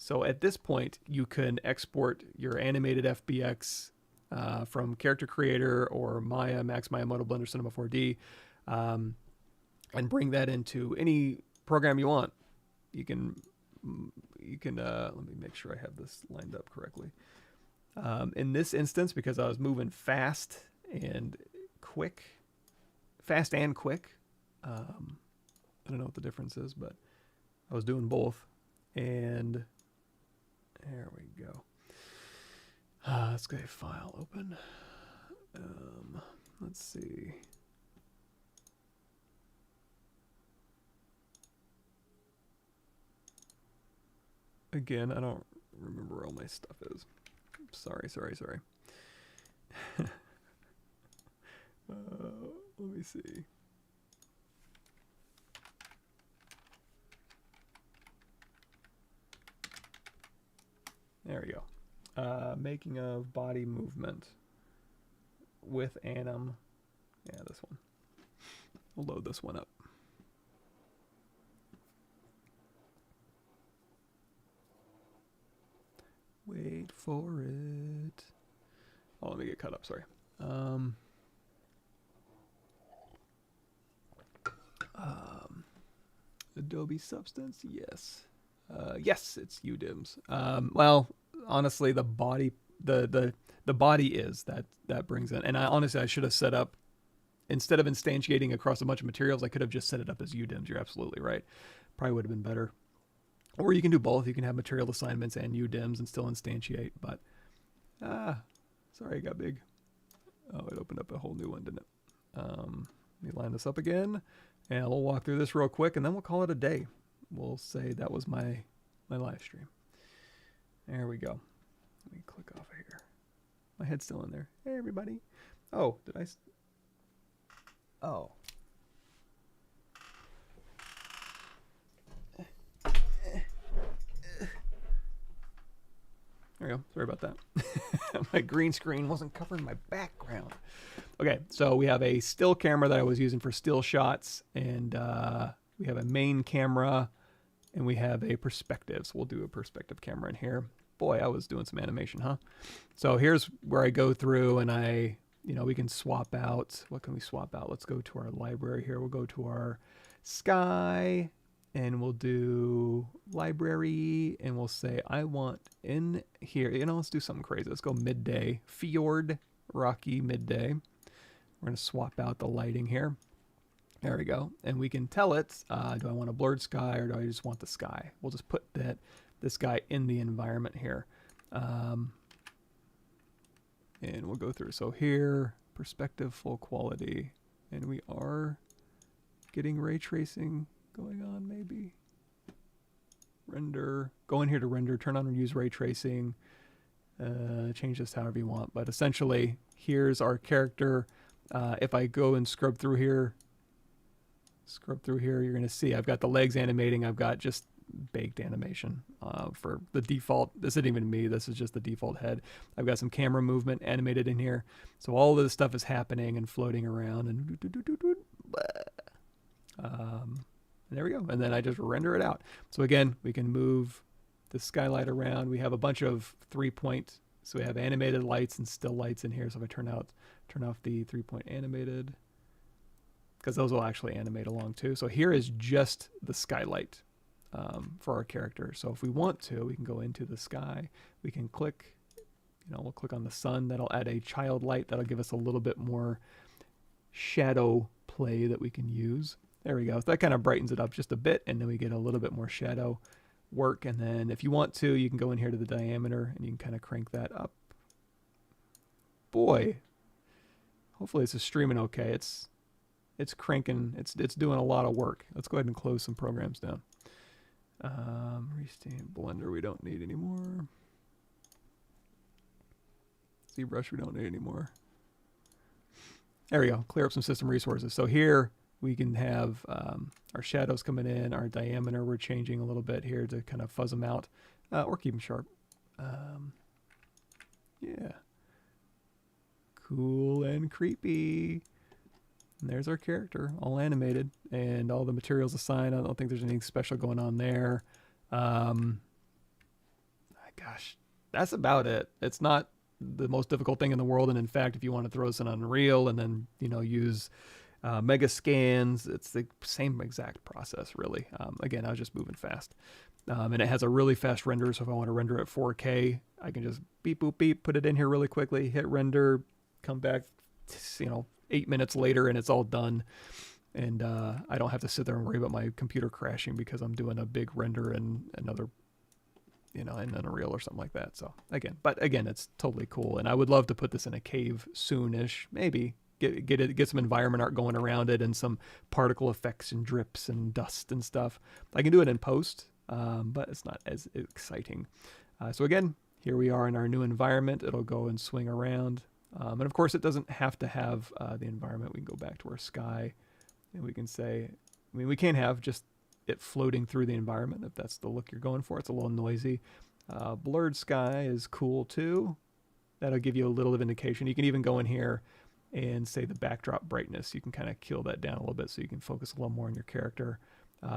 So at this point, you can export your animated FBX from Character Creator or Maya, Max Maya, Moto Blender, Cinema 4D, and bring that into any program you want. You can let me make sure I have this lined up correctly. In this instance, because I was moving fast and quick, I don't know what the difference is, but I was doing both. And there we go. Let's go file open. Let's see. Again, I don't remember where all my stuff is. Sorry. Let me see. There we go. Making of body movement with anim. Yeah, this one. We'll load this one up. Wait for it. Oh, let me get cut up, sorry. Adobe Substance, yes. Yes, it's UDIMS. Well, honestly, the body is that brings in. And honestly, I should have set up, instead of instantiating across a bunch of materials, I could have just set it up as UDIMS. You're absolutely right. Probably would have been better. Or you can do both. You can have material assignments and UDIMS and still instantiate. But sorry, it got big. Oh, it opened up a whole new one, didn't it? Let me line this up again, and we'll walk through this real quick, and then we'll call it a day. We'll say that was my live stream. There we go. Let me click off of here. My head's still in there. Hey, everybody. Oh, did I? Oh. There we go. Sorry about that. My green screen wasn't covering my background. Okay, so we have a still camera that I was using for still shots, and we have a main camera, and we have a perspective. So we'll do a perspective camera in here. Boy, I was doing some animation, huh? So here's where I go through and we can swap out. What can we swap out? Let's go to our library here. We'll go to our sky and we'll do library and we'll say, I want in here, let's do something crazy. Let's go midday, fjord, rocky midday. We're going to swap out the lighting here. There we go. And we can tell it, do I want a blurred sky or do I just want the sky? We'll just put this guy in the environment here. And we'll go through. So here, perspective, full quality. And we are getting ray tracing going on maybe. Render. Go in here to render. Turn on and use ray tracing. Change this however you want. But essentially, here's our character. If I go and scrub through here, you're going to see I've got the legs animating. I've got just baked animation for the default. This isn't even me. This is just the default head. I've got some camera movement animated in here. So all of this stuff is happening and floating around. And there we go. And then I just render it out. So again, we can move the skylight around. We have a bunch of 3-point. So we have animated lights and still lights in here. So if I turn off the 3-point animated, because those will actually animate along too. So here is just the skylight for our character. So if we want to, we can go into the sky. We can click, we'll click on the sun. That'll add a child light. That'll give us a little bit more shadow play that we can use. There we go. So that kind of brightens it up just a bit, and then we get a little bit more shadow work. And then if you want to, you can go in here to the diameter and you can kind of crank that up. Boy, hopefully this is streaming okay. It's cranking. It's doing a lot of work. Let's go ahead and close some programs down. Restate Blender we don't need anymore. ZBrush we don't need anymore. There we go. Clear up some system resources. So here we can have our shadows coming in, our diameter we're changing a little bit here to kind of fuzz them out or keep them sharp. Yeah. Cool and creepy. And there's our character, all animated, and all the materials assigned. I don't think there's anything special going on there. Gosh, that's about it. It's not the most difficult thing in the world, and in fact, if you want to throw this in Unreal and then use mega scans, it's the same exact process, really. Again, I was just moving fast, and it has a really fast render. So if I want to render at 4K, I can just beep boop beep, put it in here really quickly, hit render, come back, 8 minutes later and it's all done. And I don't have to sit there and worry about my computer crashing because I'm doing a big render in another, in Unreal or something like that. So again, it's totally cool. And I would love to put this in a cave soonish, maybe get some environment art going around it and some particle effects and drips and dust and stuff. I can do it in post, but it's not as exciting. So again, here we are in our new environment. It'll go and swing around. And of course, it doesn't have to have the environment. We can go back to our sky and we can say, we can't have just it floating through the environment if that's the look you're going for. It's a little noisy. Blurred sky is cool too. That'll give you a little of indication. You can even go in here and say the backdrop brightness. You can kind of kill that down a little bit so you can focus a little more on your character.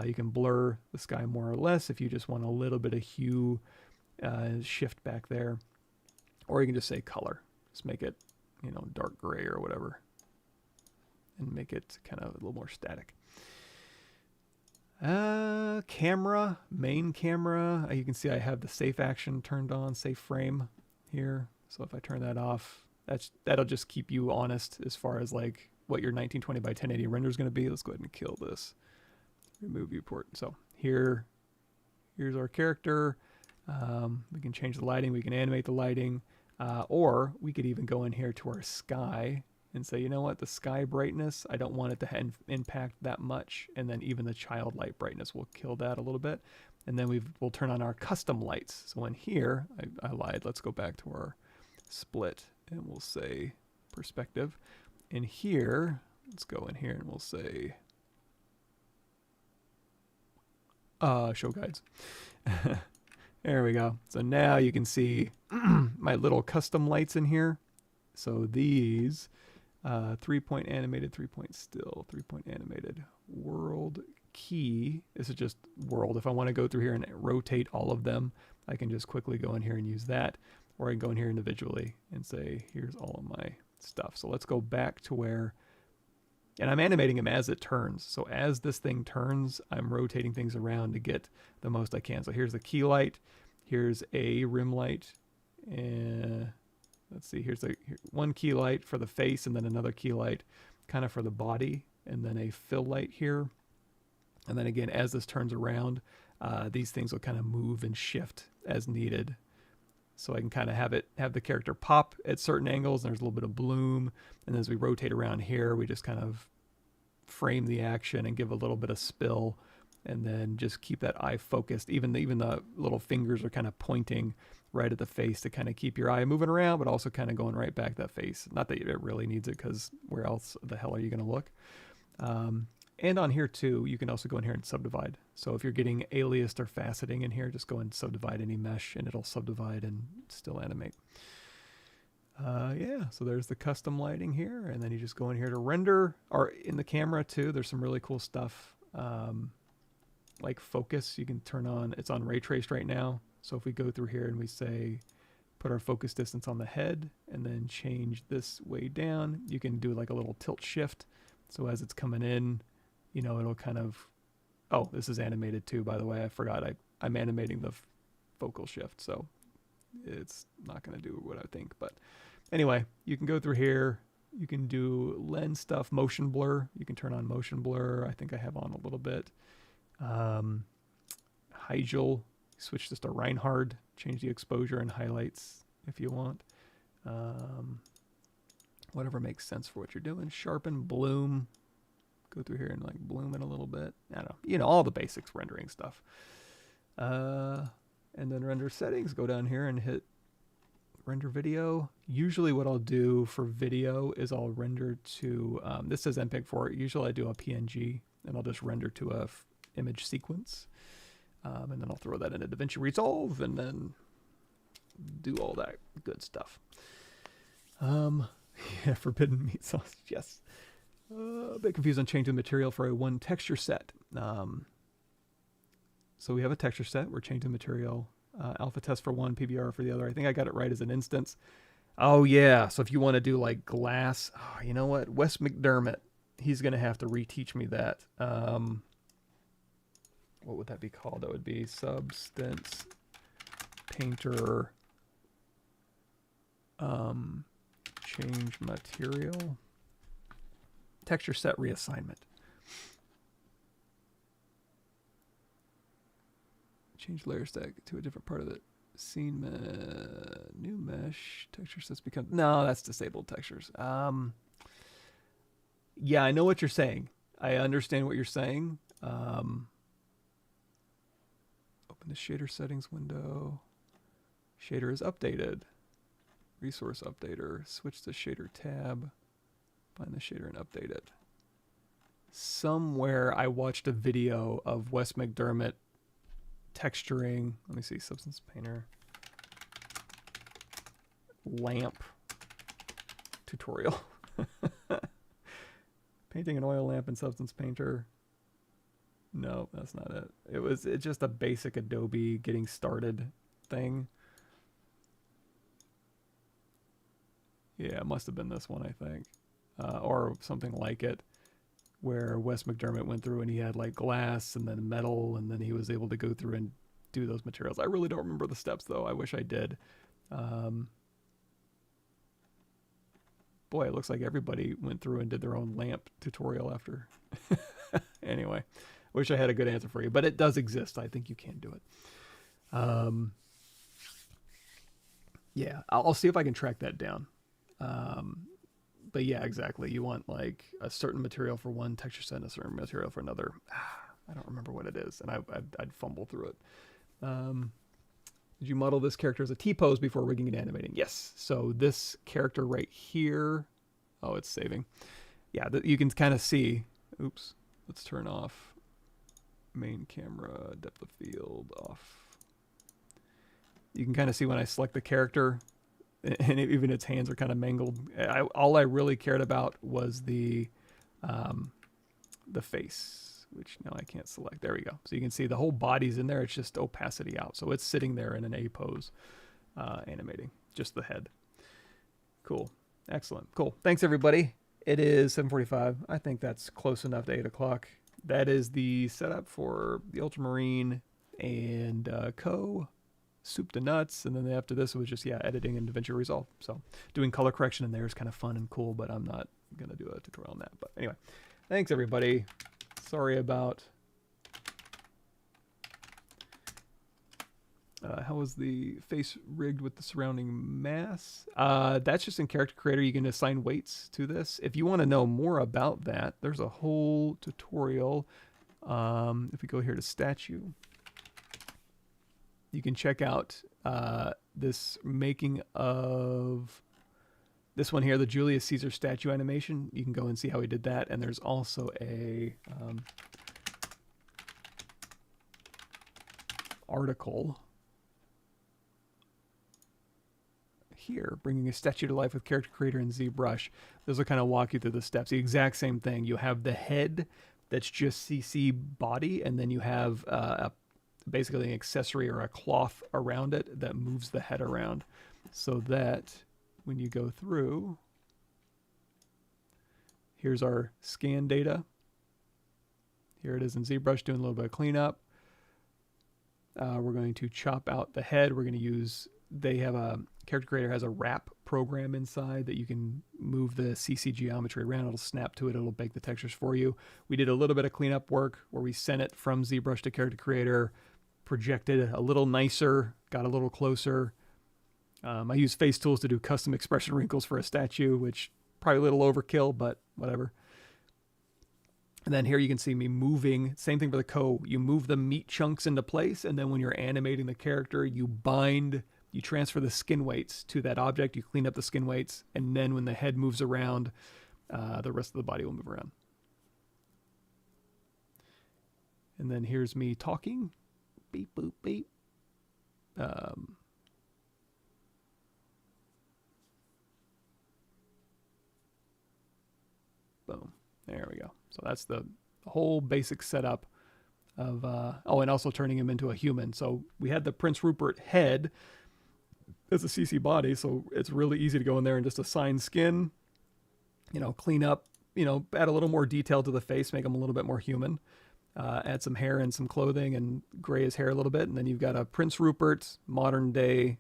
You can blur the sky more or less if you just want a little bit of hue shift back there. Or you can just say color. Just make it, dark gray or whatever. And make it kind of a little more static. Camera, main camera. You can see I have the safe action turned on, safe frame here. So if I turn that off, that'll just keep you honest as far as like what your 1920 by 1080 render is going to be. Let's go ahead and kill this. Remove viewport. So here's our character. We can change the lighting. We can animate the lighting. Or we could even go in here to our sky and say, you know what, the sky brightness, I don't want it to impact that much. And then even the child light brightness will kill that a little bit. And then we'll turn on our custom lights. So in here, I lied. Let's go back to our split and we'll say perspective. In here, let's go in here and we'll say show guides. There we go. So now you can see my little custom lights in here. So these 3-point animated, 3-point still, 3-point animated, world key. This is just world. If I want to go through here and rotate all of them, I can just quickly go in here and use that, or I can go in here individually and say, here's all of my stuff. So let's go back to where, and I'm animating him as it turns. So as this thing turns, I'm rotating things around to get the most I can. So here's the key light, here's a rim light, and let's see, here's one key light for the face, and then another key light kind of for the body, and then a fill light here. And then again, as this turns around, these things will kind of move and shift as needed. So I can kind of have the character pop at certain angles, and there's a little bit of bloom. And as we rotate around here, we just kind of frame the action and give a little bit of spill, and then just keep that eye focused. Even the little fingers are kind of pointing right at the face to kind of keep your eye moving around, but also kind of going right back that face. Not that it really needs it, because where else the hell are you going to look? And on here too, you can also go in here and subdivide. So if you're getting aliased or faceting in here, just go and subdivide any mesh, and it'll subdivide and still animate. Yeah, so there's the custom lighting here, and then you just go in here to render, or in the camera too. There's some really cool stuff, like focus. You can turn on, it's on ray traced right now. So if we go through here and we say, put our focus distance on the head, and then change this way down, you can do like a little tilt shift. So as it's coming in, you know, it'll kind of, oh, this is animated too, by the way. I forgot I'm animating the focal shift, so it's not going to do what I think. But anyway, you can go through here. You can do lens stuff, motion blur. You can turn on motion blur. I think I have on a little bit. Hygel, switch this to Reinhard, change the exposure and highlights if you want. Whatever makes sense for what you're doing. Sharpen, bloom. Go through here and like bloom it a little bit. I don't know. You know, all the basics rendering stuff. And then render settings. Go down here and hit render video. Usually what I'll do for video is I'll render to, this says MPEG-4. Usually I do a PNG, and I'll just render to a image sequence. And then I'll throw that into DaVinci Resolve, and then do all that good stuff. Yeah, forbidden meat sauce, yes. A bit confused on changing the material for a one texture set. So we have a texture set. We're changing the material. Alpha test for one, PBR for the other. I think I got it right as an instance. Oh, yeah. So if you want to do like glass, oh, you know what? Wes McDermott, he's going to have to reteach me that. What would that be called? That would be Substance Painter change material. Texture set reassignment. Change layer stack to a different part of the scene. New mesh. Texture sets become... No, that's disabled textures. Yeah, I know what you're saying. I understand what you're saying. Open the shader settings window. Shader is updated. Resource updater. Switch to shader tab. Find the shader and update it. Somewhere I watched a video of Wes McDermott texturing. Let me see. Substance Painter. Lamp tutorial. Painting an oil lamp in Substance Painter. No, that's not it. It's just a basic Adobe getting started thing. Yeah, it must have been this one, I think. Or something like it, where Wes McDermott went through and he had like glass and then metal, and then he was able to go through and do those materials. I really don't remember the steps though. I wish I did. Boy, it looks like everybody went through and did their own lamp tutorial after. Anyway, wish I had a good answer for you, but it does exist. I think you can do it. Yeah, I'll see if I can track that down. But yeah, exactly. You want like a certain material for one texture set and a certain material for another. I don't remember what it is, and I'd fumble through it. Did you model this character as a T-pose before rigging and animating? Yes. So this character right here, oh, it's saving. Yeah, you can kind of see. Oops. Let's turn off main camera, depth of field off. You can kind of see when I select the character, and even its hands are kind of mangled. All I really cared about was the face, which now I can't select. There we go. So you can see the whole body's in there. It's just opacity out. So it's sitting there in an A pose, animating just the head. Cool. Excellent. Cool. Thanks, everybody. It is 7:45. I think that's close enough to 8 o'clock. That is the setup for the Ultramarine and Koh, soup to nuts. And then after this, it was just, editing and DaVinci Resolve. So doing color correction in there is kind of fun and cool, but I'm not going to do a tutorial on that. But anyway, thanks, everybody. Sorry about... how was the face rigged with the surrounding mass? That's just in Character Creator. You can assign weights to this. If you want to know more about that, there's a whole tutorial. If we go here to statue, you can check out this making of this one here, the Julius Caesar statue animation. You can go and see how he did that. And there's also a article here, bringing a statue to life with Character Creator and ZBrush. This will kind of walk you through the steps. The exact same thing. You have the head that's just CC body, and then you have basically an accessory or a cloth around it that moves the head around, so that when you go through, here's our scan data. Here it is in ZBrush doing a little bit of cleanup. We're going to chop out the head. We're going to use, they have a, Character Creator has a wrap program inside that you can move the CC geometry around. It'll snap to it. It'll bake the textures for you. We did a little bit of cleanup work where we sent it from ZBrush to Character Creator, projected a little nicer, got a little closer. I use Face Tools to do custom expression wrinkles for a statue, which probably a little overkill, but whatever. And then here you can see me moving, same thing for the Koh. You move the meat chunks into place, and then when you're animating the character, you bind, you transfer the skin weights to that object, you clean up the skin weights, and then when the head moves around, the rest of the body will move around. And then here's me talking. Beep, boop, beep. Boom. There we go. So that's the whole basic setup of, oh, and also turning him into a human. So we had the Prince Rupert head as a CC body, so it's really easy to go in there and just assign skin, clean up, add a little more detail to the face, make him a little bit more human, add some hair and some clothing and gray his hair a little bit. And then you've got a Prince Rupert modern day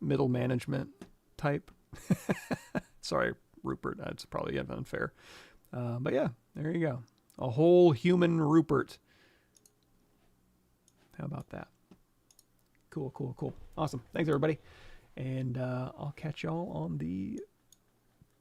middle management type. Sorry, Rupert, that's probably unfair. But yeah, there you go. A whole human Rupert. How about that? Cool, cool, cool. Awesome. Thanks, everybody. And I'll catch y'all on the